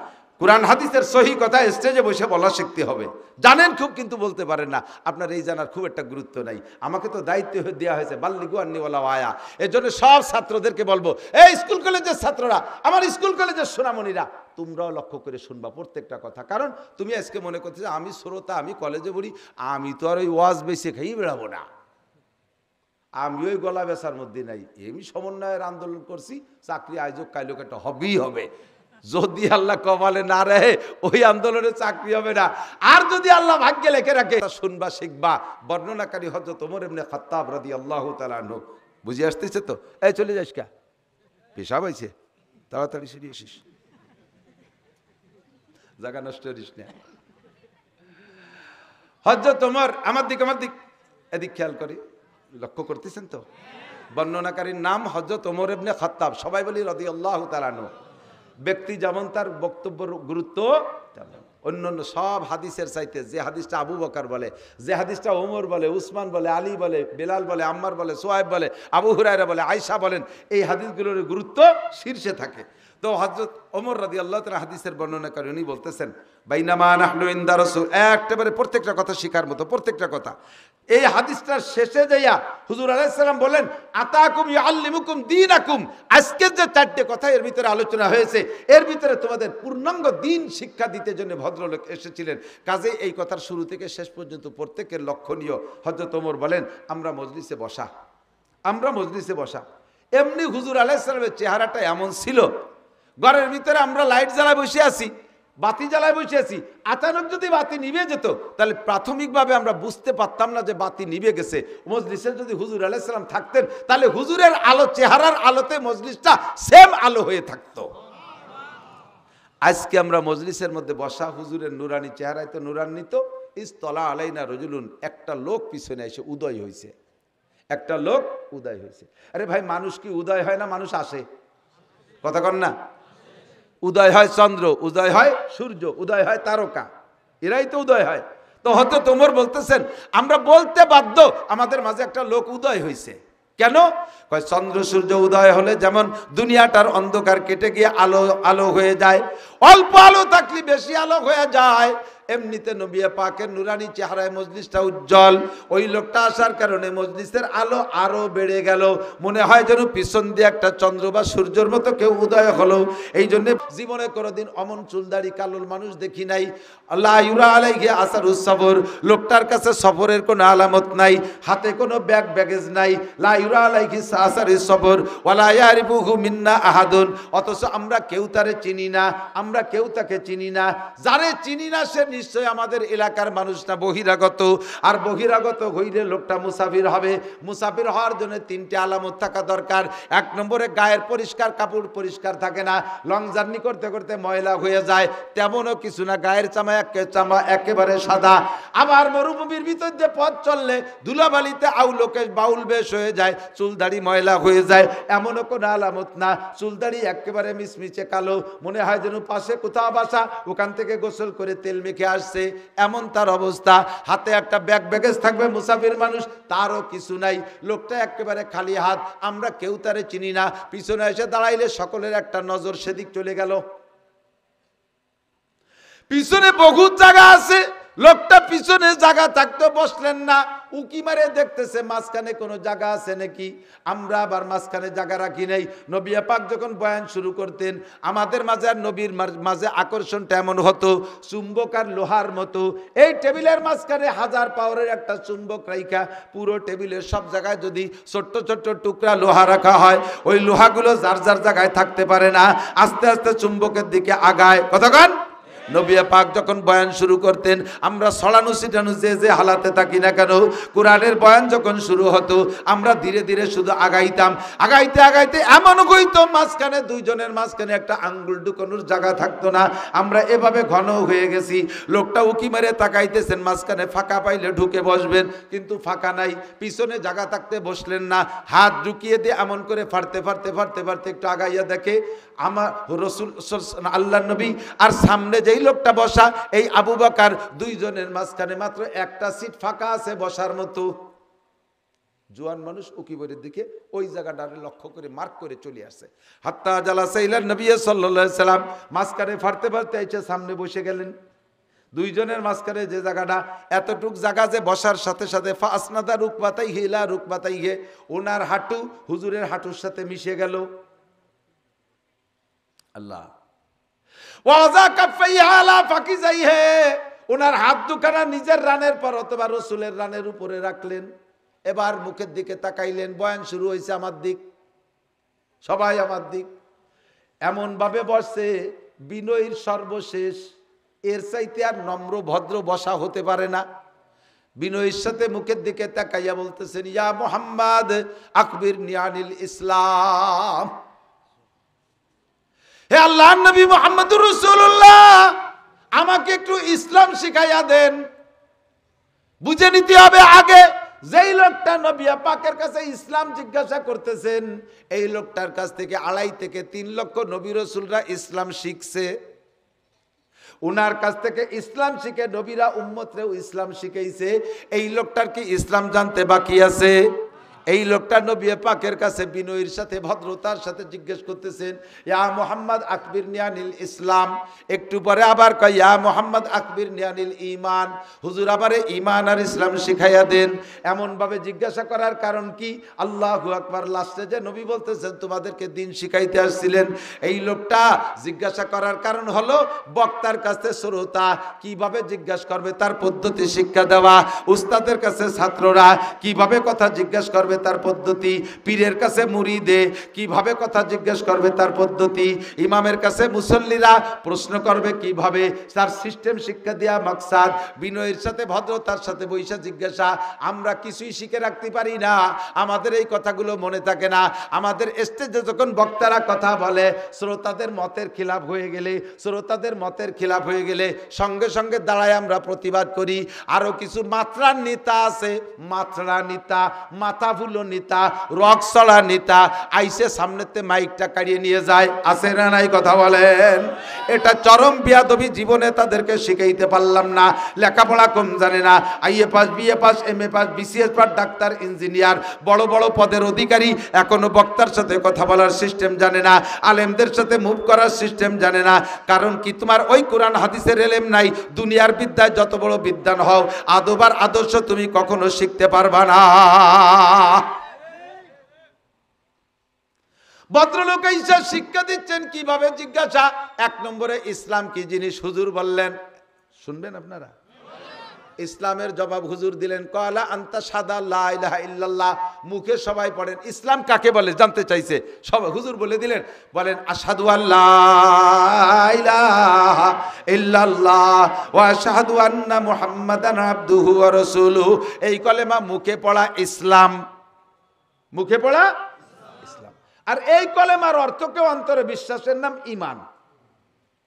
কুরআন হাদিসের সহি কথা স্টেজে বসে বলা শিখতে হবে। জানেন খুব, কিন্তু বলতে পারেন না। আপনার এই জানার খুব একটা গুরুত্ব নাই। আমাকে তো দায়িত্ব দেওয়া হয়েছে, বাল্লিগু আন্নি ওয়ালাউ আয়া। এর জন্য সব ছাত্রদেরকে বলবো, এই স্কুল কলেজের ছাত্ররা, আমার স্কুল কলেজের সোনামণিরা, তোমরাও লক্ষ্য করে শুনবা প্রত্যেকটা কথা। কারণ তুমি আজকে মনে করতে আমি শ্রোতা, আমি কলেজে পড়ি, আমি তো আর ওই ওয়াজ বেশি খাইয়ে বেড়াবো না, আমি ওই গলা বেচার মধ্যে নাই। আমি সমন্বয়ের আন্দোলন করছি, চাকরি আয়োজক কাইলোক একটা হবেই হবে। যদি আল্লাহ কপালে না রাখে, ওই আন্দোলনে চাকরি হবে না। আর যদি আল্লাহ ভাগ্যে লেখে রাখে, শুনবা, শিখবা। বর্ণনাকারী হযরত ওমর ইবনে খাত্তাব রাদিয়াল্লাহু তাআলা আনহু। বুঝে আসতেছে তো? এই চলে যাস কা, পেশাব হয়েছে, তাড়াতাড়ি সেরে এসিস, জায়গা নষ্ট করিস না। হযরত ওমর, আমার দিক এদিক খেয়াল করি, লক্ষ্য করতেছেন তো? বর্ণনাকারীর নাম হযরত ওমর ইবনে খাত্তাব। সবাই বলি রাদিয়াল্লাহু তাআলা আনহু। ব্যক্তি যেমন তার বক্তব্যের গুরুত্ব তেমন। অন্যান্য সব হাদিসের চাইতে যে হাদিসটা আবু বকর বলে, যে হাদিসটা ওমর বলে, উসমান বলে, আলী বলে, বেলাল বলে, আম্মার বলে, সোহাইব বলে, আবু হুরায়রা বলে, আয়েশা বলেন, এই হাদিসগুলোর গুরুত্ব শীর্ষে থাকে। তো হযরত ওমর রাদিয়াল্লাহু তাআলা হাদিসের বর্ণনা করে উনি বলতেছেন, বাইনামা নাহনু ইনদা রাসূল, একেবারে প্রত্যেকটা কথা শিখার মতো, প্রত্যেকটা কথা। এই হাদিসটার শেষে যাইয়া হুজুর আলাইহিস সালাম বলেন, আতাকুম ইউআল্লিমুকুম দীনাকুম। আজকে যে চারটে কথা এর ভিতরে আলোচনা হয়েছে, এর ভিতরে তোমাদের পূর্ণাঙ্গ দ্বীন শিক্ষা দিতে জন্য ভদ্রলোক এসেছিলেন। কাজে এই কথার শুরু থেকে শেষ পর্যন্ত প্রত্যেকের লক্ষণীয়। হযরত ওমর বলেন, আমরা মজলিসে বসা, আমরা মজলিসে বসা। এমনি হুজুর আলাইহিস সালামের চেহারাটা এমন ছিল, ঘরের ভিতরে আমরা লাইট জ্বালায় বসে আছি, বাতি জ্বালায় বসে আছি, আচানক যদি বাতি নিভে যেত, তাহলে প্রাথমিকভাবে আমরা বুঝতে পারতাম না যে বাতি নিভে গেছে। মজলিসে যদি হুজুর আলাইহিস সালাম থাকতেন, তাহলে হুজুরের আলো, চেহারার আলোতে মজলিসটা সেম আলো হয়ে থাকতো। আজকে আমরা মজলিসের মধ্যে বসা, হুজুরের নুরানি চেহারায় তো নুরান্বিত। ইসতলা আলাইনা রজুলুন, একটা লোক পিছনে এসে উদয় হয়েছে, একটা লোক উদয় হয়েছে। আরে ভাই, মানুষ কি উদয় হয় না? মানুষ আসে, কথা কন না? উদয় হয় চন্দ্র, উদয় হয় সূর্য, উদয় হয় তারকা, এরাই তো উদয় হয়। তো হযরত ওমর বলতেছেন, আমরা বলতে বাধ্য, আমাদের মাঝে একটা লোক উদয় হয়েছে। কেন? কয়, চন্দ্র সূর্য উদয় হলে যেমন দুনিয়াটার অন্ধকার কেটে গিয়ে আলো আলো হয়ে যায়, অল্প আলো থাকলে বেশি আলো হয়ে যায়, এমনিতে নবী পাকের নুরানি চেহারায় মজলিসটা উজ্জ্বল। ওই লোকটা আসার কারণে মজলিসের আলো আরো বেড়ে গেল। মনে হয় যেন পিছন দিয়ে একটা চন্দ্র বা সূর্যের মতো কেউ উদয় হলো। এই জন্য জীবনে কোনোদিন অমন চুলদাড়ি কালোর মানুষ দেখি নাই। আল্লাহ ইউরা আলাইহি আসারুস সফর, লোকটার কাছে সফরের কোনো আলামত নাই, হাতে কোনো ব্যাগেজ নাই। লা ইউরা আলাইহি আসারুস সফর ওয়ালা ইয়ারিফুহু মিন্না আহাদুন। অথচ আমরা কেউ তারে চিনি না, আমরা কেউ তাকে চিনি না। যারে চিনি না সে নিশ্চয় আমাদের এলাকার মানুষটা বহিরাগত, আর বহিরাগত হইলে লোকটা মুসাফির হবে। মুসাফির হওয়ার জন্য তিনটে আলামত থাকা দরকার। এক নম্বরে গায়ের পরিষ্কার, কাপড় পরিষ্কার থাকে না, লং জার্নি করতে করতে ময়লা হয়ে যায়, তেমনও কিছু না, গায়ের চামা একেবারে সাদা। আবার মরুভূমির ভিতর দিয়ে পথ চললে ধুলাবালিতে আউলোকে বাউল বেশ হয়ে যায়, চুলদাড়ি ময়লা হয়ে যায়, এমনও কোনো আলামত না। চুলদাড়ি একেবারে মিচমিচে কালো, মনে হয় যেন পাশে কোথাও বাসা, ওখান থেকে গোসল করে তেল মেখে আসছে, এমন তার অবস্থা। হাতে একটা ব্যাগেজ থাকবে, মুসাফির মানুষ, তারও কিছু নাই, লোকটা একেবারে খালি হাত। আমরা কেউ তারে চিনি না, পিছনে এসে দাঁড়াইলে সকলের একটা নজর সেদিক চলে গেল। পিছনে বহুত জায়গা আছে, লোকটা পিছনে জায়গা থাকতে বসলেন না, উকি মারে দেখতেছে মাঝখানে কোনো জায়গা আছে নাকি। আমরা আবার মাঝখানে জায়গা রাখি নাই। নবী পাক যখন বয়ান শুরু করতেন, আমাদের মাঝে আর নবীর মাঝে আকর্ষণটা এমন হতো চুম্বক আর লোহার মতো। এই টেবিলের মাঝখানে 1000 পাওয়ারের একটা চুম্বক রাইখা পুরো টেবিলের সব জায়গায় যদি ছোট্ট ছোট্ট টুকরা লোহা রাখা হয়, ওই লোহাগুলো যার যার জায়গায় থাকতে পারে না, আস্তে আস্তে চুম্বকের দিকে আগায়। কতক্ষণ নবী পাক যখন বয়ান শুরু করতেন, আমরা ছড়ানো ছিটানো যে হালাতে থাকি না কেন, কোরআনের বয়ান যখন শুরু হতো, আমরা ধীরে ধীরে শুধু আগাইতাম। আগাইতে আগাইতে এমন হইতো মাঝখানে দুইজনের মাঝখানে একটা আঙ্গুল ঢুকানোর জায়গা থাকতো না। আমরা এভাবে ঘন হয়ে গেছি। লোকটা উকি মেরে তাকাইতেছেন, মাঝখানে ফাঁকা পাইলে ঢুকে বসবেন, কিন্তু ফাঁকা নাই। পিছনে জায়গা থাকতে বসলেন না, হাত ঢুকিয়ে দিয়ে এমন করে ফাড়তে ফাড়তে ফাড়তে ফাড়তে একটু আগাইয়া দেখে আমার রসুল আল্লাহ নবী আর সামনে যেই লোকটা বসা এই আবু বকর, দুইজনের মাঝখানে মাত্র একটা সিট ফাঁকা আছে বসার মতো। জোয়ান মানুষ উকিবরের দিকে ওই জায়গাটারে লক্ষ্য করে মার্ক করে চলে আসে। হাত্তা জালাসা ইলা নবী সাল্লাল্লাহু আলাইহি সাল্লাম, মাঝখানে ফাড়তে ফাড়তে এসে সামনে বসে গেলেন। দুইজনের মাঝখানে যে জায়গাটা, এতটুক জায়গা যে বসার সাথে সাথে ফাসনাদা রুকবাতাই হিলা রুকবাতাই হে, ওনার হাঁটু হুজুরের হাঁটুর সাথে মিশে গেল। আল্লাহ ওয়াজা কাফাইহা আলা ফাকিজাইহি, ওনার হাত দুখানা নিজের রানের পর অথবা রাসূলের রানের উপরে রাখলেন। এবার মুখের দিকে তাকাইলেন, বয়ান শুরু হয়েছে আমার দিক, সবাই আমার দিক। এমন ভাবে বসছে বিনয়ের সর্বশেষ, এর চাইতে আর নম্র ভদ্র বসা হতে পারে না। বিনয়ের সাথে মুখের দিকে তাকাইয়া বলতেছেন, ইয়া মুহাম্মদ আখবিরনি আনিল ইসলাম। হে আল্লাহর নবী মুহাম্মদুর রাসূলুল্লাহ, আমাকে একটু ইসলাম শিখাইয়া দেন। বুঝে নিতে হবে আগে, যেই লোকটা নবী পাকের কাছে ইসলাম জিজ্ঞাসা করতেছেন, এই লোকটার কাছ থেকে 2.5 থেকে 3 লক্ষ নবী রাসূলরা ইসলাম শিখছে। উনার কাছ থেকে ইসলাম শিখে নবীরা উম্মতরেও ইসলাম শিখাইছে। এই লোকটার কি ইসলাম জানতে বাকি আছে? এই লোকটা নবী পাকের কাছে বিনয়ের সাথে ভদ্রতার সাথে জিজ্ঞেস করতেছেন, ইয়া মুহাম্মদ আকবিরনি আনিল ইসলাম। একটু পরে আবার কয়, ইয়া মুহাম্মদ আকবিরনি আনিল ঈমান। হুজুর আমারে ঈমান আর ইসলাম শিখাইয়া দেন। এমন ভাবে জিজ্ঞাসা করার কারণ কি? আল্লাহু আকবার। লাস্টে যে নবী বলতেছেন তোমাদেরকে দিন শিখাইতে আসছিলেন, এই লোকটা জিজ্ঞাসা করার কারণ হলো বক্তার কাছে শ্রোতা কিভাবে জিজ্ঞাসা করবে তার পদ্ধতি শিক্ষা দেওয়া, উস্তাদের কাছে ছাত্ররা কিভাবে কথা জিজ্ঞাসা করবে তার পদ্ধতি, পীরের কাছে মুরিদে কিভাবে কথা জিজ্ঞেস করবে তার পদ্ধতি, ইমামের কাছে মুসল্লিরা প্রশ্ন করবে কিভাবে, তার সিস্টেম শিক্ষা দেওয়া মাকসাদ। বিনয়ের সাথে ভদ্রতার সাথে বৈশা জিজ্ঞাসা। আমরা কিছুই শিখে রাখতে পারি না, আমাদের এই কথাগুলো মনে থাকে না। আমাদের স্টেজে যখন বক্তারা কথা বলে, শ্রোতাদের মতের খিলাফ হয়ে গেলে, সঙ্গে সঙ্গে দাঁড়ায় আমরা প্রতিবাদ করি। আরো কিছু মাত্রার নেতা আছে, মাত্রা নেতা, মাথা ফুলো নেতা, রক চড়া নেতা, আইসে সামনেতে মাইকটা কাড়িয়ে নিয়ে যায়। আছে না নাই? কথা বলেন। এটা চরম বিয়াদবি, জীবনে তাদেরকে শিখাইতে পারলাম না। লেখাপড়া কম জানে না, IA pass, BA pass, MA pass, BCS pass, doctor, engineer, বড় বড় পদের অধিকারী, এখনো বক্তার সাথে কথা বলার সিস্টেম জানে না, আলেমদের সাথে মুভ করার সিস্টেম জানে না। কারণ কি? তোমার ওই কোরআন হাদিসের এলেম নাই। দুনিয়ার বিদ্যায় যত বড় বিদ্বান হও, আদব আর আদর্শ তুমি কখনো শিখতে পারবা না। ভদ্রলোক ঈসা শিক্ষা দিচ্ছেন কিভাবে জিজ্ঞাসা। 1 নম্বরে ইসলাম কি জিনিস হুজুর বললেন, শুনবেন আপনারা? ইসলামের জবাব হুজুর দিলেন, কলা আনতা সাদা লা ইলাহা ইল্লাল্লাহ। মুখে সবাই পড়েন ইসলাম কাকে বলে জানতে চাইছে সবাই, হুজুর বলে দিলেন, বলেন আশহাদু আল্লা ইলাহা ইল্লাল্লাহ ওয়া আশহাদু আন্না মুহাম্মাদান আবদুহু ওয়া রাসূলুহু। এই কলেমা মুখে পড়া ইসলাম, মুখে পড়া ইসলাম। আর এই কলেমার অর্থকেও অন্তরে বিশ্বাসের নাম ঈমান।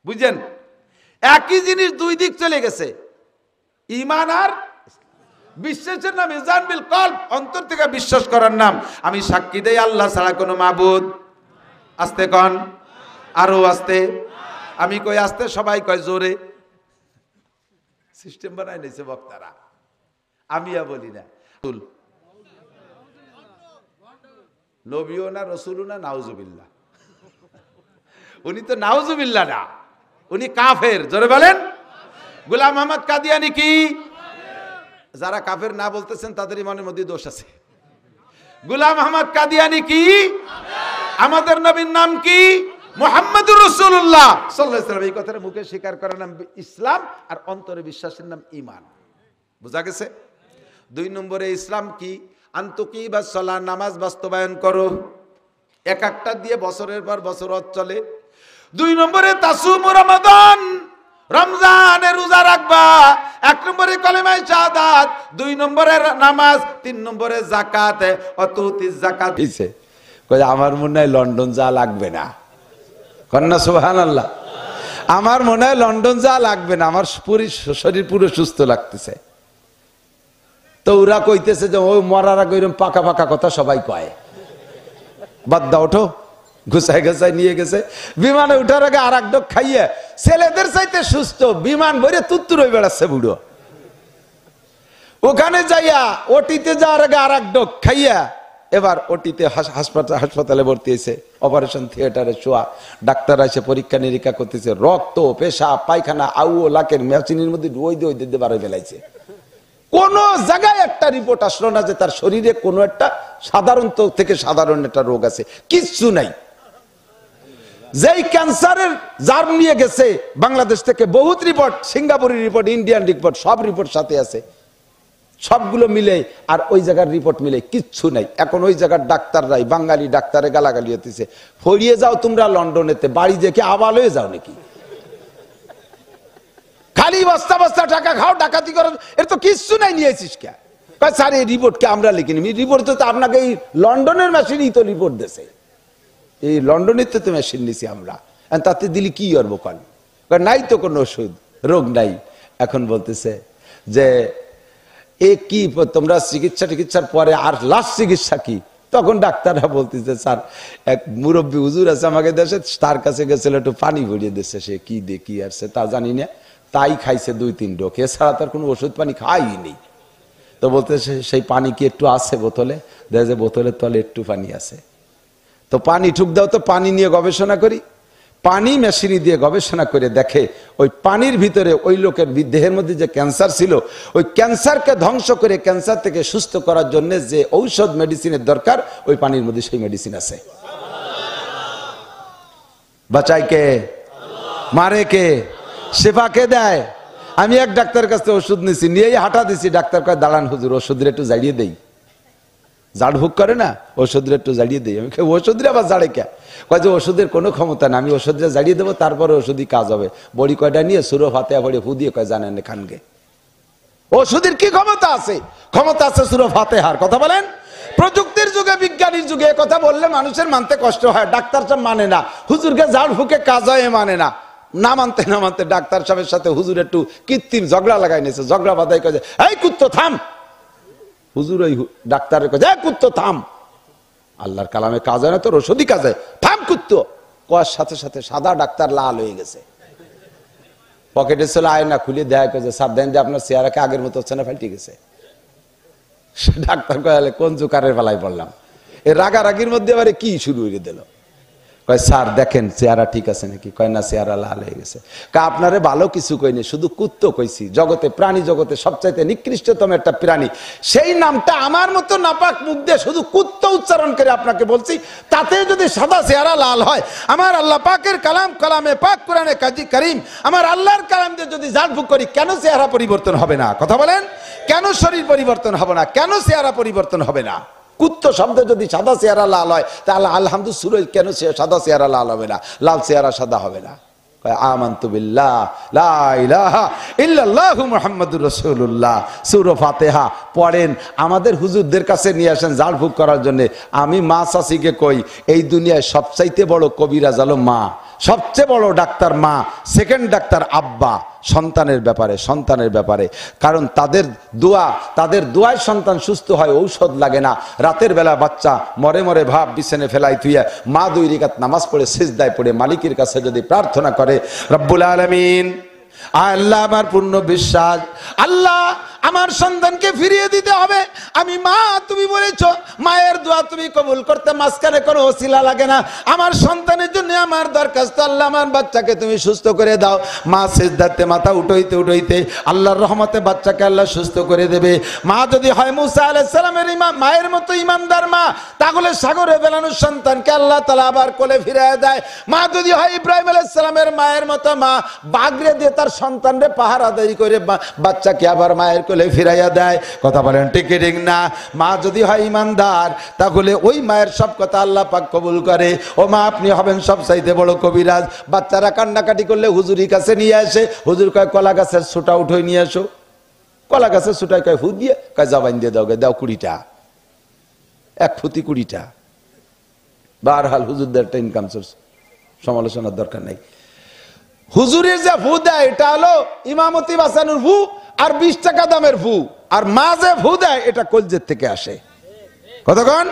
বুঝেন, একই জিনিস দুই দিক চলে গেছে, ঈমান আর বিশ্বাসের নাম ইজান বিল কলব, অন্তর থেকে বিশ্বাস করার নাম। আমি সাক্ষী দেই আল্লাহ ছাড়া কোনো মাবুদ, আস্তে কন, আরো আস্তে, আমি কই আস্তে, সবাই কয় জোরে। সিস্টেম বানাই নিয়েছে বক্তারা, আমিয়া বলি না। নবীও না, রসুলও না, নাউজুবিল্লাহ। উনি তো নাউজুবিল্লাহ না, উনি কাফের। জোরে বলেন। গোলাম আহমদ কাদিয়ানি কি? যারা কাফের না বলতেছেন তাদের ইমানের মধ্যে দোষ আছে। গোলাম আহমদ কাদিয়ানি কি? আমাদের নবীর নাম কি? মুহাম্মদুর রাসূলুল্লাহ সাল্লাল্লাহু আলাইহি ওয়াসাল্লাম। এই কথাটা মুখে স্বীকার করার নাম ইসলাম, আর অন্তরে বিশ্বাসের নাম ঈমান। বুঝা গেছে? 2 নম্বরে ইসলাম কি? আনতুকিবাস সালাহ, নামাজ বাস্তবায়ন করো। এক একটা দিয়ে বছরের পর বছর চলে। 2 নম্বরে তাসুমু রমাদান, রমজানের রোজা রাখবা। 1 নম্বরে কলেমায়ে শাহাদাত, 2 নম্বরে নামাজ, 3 নম্বরে যাকাত। অতুতি যাকাত দিছে। কই আমার মনে হয় লন্ডন যা লাগবে না, কন্না সুবহানাল্লাহ। আমার মনে হয় লন্ডন যা লাগবে না, আমার শরীর পুরো সুস্থ লাগতেছে। তো ওরা কইতেছে যে ওই মরার আগে এরকম পাকা পাকা কথা সবাই কয়, বাদ দাও, ওঠো। ঘুষাই ঘুষাই নিয়ে গেছে। বিমানে উঠার আগে আর এক ডোক খাইয়ে ছেলেদের চাইতে সুস্থ, বিমান ভরে তুত্তুর হয়ে বেড়াচ্ছে বুড়ো। ওখানে যাইয়া ওটিতে যাওয়ার আগে আর এক ডোক খাইয়া এবার ওটিতে হাসপাতালে ভর্তি হয়েছে, অপারেশন থিয়েটারে শোয়া। ডাক্তার এসে পরীক্ষা নিরীক্ষা করতেছে, রক্ত, পেশাব, পায়খানা, আউ লাকের মেশিনের মধ্যে ওই দিয়ে বাড়ি ফেলাইছে। কোন জায়গায় একটা রিপোর্ট আসলো না যে তার শরীরে কোনো একটা সাধারণ থেকে সাধারণ একটা রোগ আছে, কিচ্ছু নাই। যেই ক্যান্সারের জার্ম নিয়ে গেছে বাংলাদেশ থেকে, বহুত রিপোর্ট, সিঙ্গাপুরের রিপোর্ট, ইন্ডিয়ান রিপোর্ট, সব রিপোর্ট সাথে আছে, সবগুলো মিলে আর ওই জায়গার রিপোর্ট মিলে কিচ্ছু নাই। এখন ওই জায়গার ডাক্তাররাই বাঙালি ডাক্তারে গালাগালি হতেছে, ফরিয়ে যাও তোমরা লন্ডনেতে, বাড়ি দেখে আবাল হয়ে যাও নাকি, খালি বস্তা বস্তা টাকা খাও, ডাকাতি করো, এর তো কিচ্ছু নাই, নিয়েছিস কে? স্যার এই রিপোর্ট কে আমরা লিখিনি, রিপোর্ট তো আপনাকে এই লন্ডনের মেশিনই তো রিপোর্ট দিয়েছে, এই লন্ডনের তো মেশিন নিছি আমরা, তাতে দিলি কি করবো? কল নাই তো কোনো ওষুধ, রোগ নাই। এখন বলতেছে যে এ কি তোমরা চিকিৎসার পরে আর লাস্ট চিকিৎসা কি? তখন ডাক্তাররা বলতেছে, স্যার এক মুরব্বী হুজুর আছে আমাকে দেশে, তার কাছে গেছিল, একটু পানি ভরিয়ে দিচ্ছে, সে কি দিয়ে কি আসছে তা জানি না, তাই খাইছে 2-3 ডোক, এছাড়া তার কোনো ওষুধ পানি খাইনি। তো বলতেছে সেই পানি কি একটু আছে বোতলে? দেখে যে বোতলের তলে একটু পানি আছে। তো পানি ঠুক দাও, তো পানি নিয়ে গবেষণা করি। পানি মেশিনি দিয়ে গবেষণা করে দেখে ওই পানির ভিতরে ওই লোকের দেহের মধ্যে যে ক্যান্সার ছিল, ওই ক্যান্সারকে ধ্বংস করে ক্যান্সার থেকে সুস্থ করার জন্য যে ঔষধ মেডিসিনের দরকার, ওই পানির মধ্যে সেই মেডিসিন আছে। বাঁচায় কে? মারে কে? শেফা কে দেয়? আমি এক ডাক্তারের কাছে ওষুধ নিছি, নিয়েই হাঁটা দিছি। ডাক্তার কয়, দাঁড়ান হুজুর, ওষুধের একটু জাড়িয়ে দেই। জাড় ভুক করে না, ওষুধের একটু জাড়িয়ে দেই। আমি ওষুধের আবার জাড়ে কে? কয় যে ওষুধের কোনো ক্ষমতা না, আমি ওষুধটা জাড়িয়ে দেবো, তারপরে ওষুধই কাজ হবে। বড়ি কয়টা নিয়ে সুরো ফাতেহা পড়ে ফু দিয়ে কয়, জানেন খানকে ওষুধের কি ক্ষমতা আছে? ক্ষমতা আছে সুরো ফাতেহার। কথা বলেন। প্রযুক্তির যুগে, বিজ্ঞানীর যুগে কথা বললে মানুষের মানতে কষ্ট হয়। ডাক্তার সাহেব মানে না, হুজুরকে জাড় ফুকে কাজ হয় মানে না। না মানতে না মানতে ডাক্তার সাহেবের সাথে হুজুর একটু কৃত্রিম ঝগড়া লাগাই নিয়েছে। ঝগড়া বাধাই কয়ে, এই কুত্তো থাম। হুজুর ওই ডাক্তারের কয়ে, এই কুত্তো থাম, আল্লাহর কালামে কাজ হয় না, তোর ওষুধই কাজ হয়, থাম কুত্তো। কয়ার সাথে সাথে সাদা ডাক্তার লাল হয়ে গেছে। পকেটে ছিল আয়না, খুলে দেয় কয়ে, স্যার দেন যে আপনার চেহারাকে আগের মতো হচ্ছে না, ফাল্টে গেছে। ডাক্তার কয়ে, কোন জোকারের বেলায় পড়লাম? এ রাগারাগির মধ্যে এবারে কি শুরু হয়ে দিল? কয় স্যার দেখেন চেহারা ঠিক আছে নাকি? কয় না, চেহারা লাল হয়ে গেছে। কয় আপনারে ভালো কিছু কইনি, শুধু কুত্তো কইছি। জগতে, প্রাণী জগতে সবচাইতে নিকৃষ্টতম একটা প্রাণী, সেই নামটা আমার মতো নাপাক মুখ দিয়ে শুধু কুত্তো উচ্চারণ করে আপনাকে বলছি। তাতে যদি সাদা চেহারা লাল হয়, আমার আল্লাহ পাকের কালাম, কালামে পাক কোরআনে কাজী করিম, আমার আল্লাহর কালাম দিয়ে যদি ঝাড়ফুঁক করি, কেন চেহারা পরিবর্তন হবে না? কথা বলেন, কেন শরীর পরিবর্তন হবে না? কেন চেহারা পরিবর্তন হবে না? কুত্তো শব্দ যদি সাদা চেহারা লাল হয়, তাহলে আলহামদুলিল্লাহ সুরজ কেন সাদা চেহারা লাল হবে না, লাল চেহারা সাদা হবে না? আমানতু বিল্লাহ লা ইলাহা ইল্লাল্লাহু মুহাম্মাদুর রাসূলুল্লাহ। সূরা ফাতিহা পড়েন, আমাদের হুজুরদের কাছে নিয়ে আসেন ঝাড়ফুঁক করার জন্য। আমি মা চাচিকে কই, এই দুনিয়ায় সবচাইতে বড় কবিরাজ হলো মা, সবচেয়ে বড় ডাক্তার মা, সেকেন্ড ডাক্তার আব্বা। সন্তানের ব্যাপারে, কারণ তাদের দোয়ায় সন্তান সুস্থ হয়, ঔষধ লাগে না। রাতের বেলা বাচ্চা মরে ভাব বিছানে ফেলাই তুইয়া মা 2 রাকাত নামাজ পড়ে সিজদায় পড়ে মালিকের কাছে যদি প্রার্থনা করে, রব্বুল আলামিন, আল্লাহ আমার পূর্ণ বিশ্বাস, আল্লাহ আমার সন্তানকে ফিরিয়ে দিতে হবে। আমি মা, তুমি বলেছো মায়ের দোয়া তুমি কবুল করতে মাঝখানে কোনো ওসিলা লাগে না। আমার সন্তানের জন্য আমার দরখাস্ত, আল্লাহ আমার বাচ্চাকে তুমি সুস্থ করে দাও। মা সিজদাতে মাথা উঠাইতে আল্লাহর রহমতে বাচ্চাকে আল্লাহ সুস্থ করে দেবে। মা যদি হয় মুসা আলাইহিস সালামের মায়ের মতো ইমানদার মা, তাহলে সাগরে ফেলানোর সন্তানকে আল্লাহ তাআলা আবার কোলে ফিরিয়ে দেয়। মা যদি হয় ইব্রাহিম আলাইহিস সালামের মায়ের মতো মা, বাগরে দিয়ে তার সন্তানরে পাহারাদারি করে বাচ্চাকে আবার মায়ের কোলে ফিরাইয়া দেয়। কথা বলেন ঠিক ঠিক না? মা যদি হয় ইমানদার, তাহলে ওই মায়ের সব কথা আল্লাহ পাক কবুল করে। ও মা, আপনি হবেন সবচাইতে বড় কবিরাজ। বাচ্চারা কান্নাকাটি করলে হুজুরির কাছে নিয়ে আসে, হুজুর কয় কলা গাছের ছোটা উঠে নিয়ে আসো। কলা গাছের ছোটায় কয় ফু দিয়ে, কয় জবাইন দিয়ে দাও, দাও 20টা, 1 ফুটি 20টা। বারহাল হুজুরদের একটা ইনকাম সোর্স, সমালোচনার দরকার নাই। হুজুরের যে ফু দেয় এটা হলো ইমামতি বাঁচানোর ফু আর 20 টাকা দামের ফু, আর মা যে ফু দেয় এটা কলজের থেকে আসে। কতক্ষণ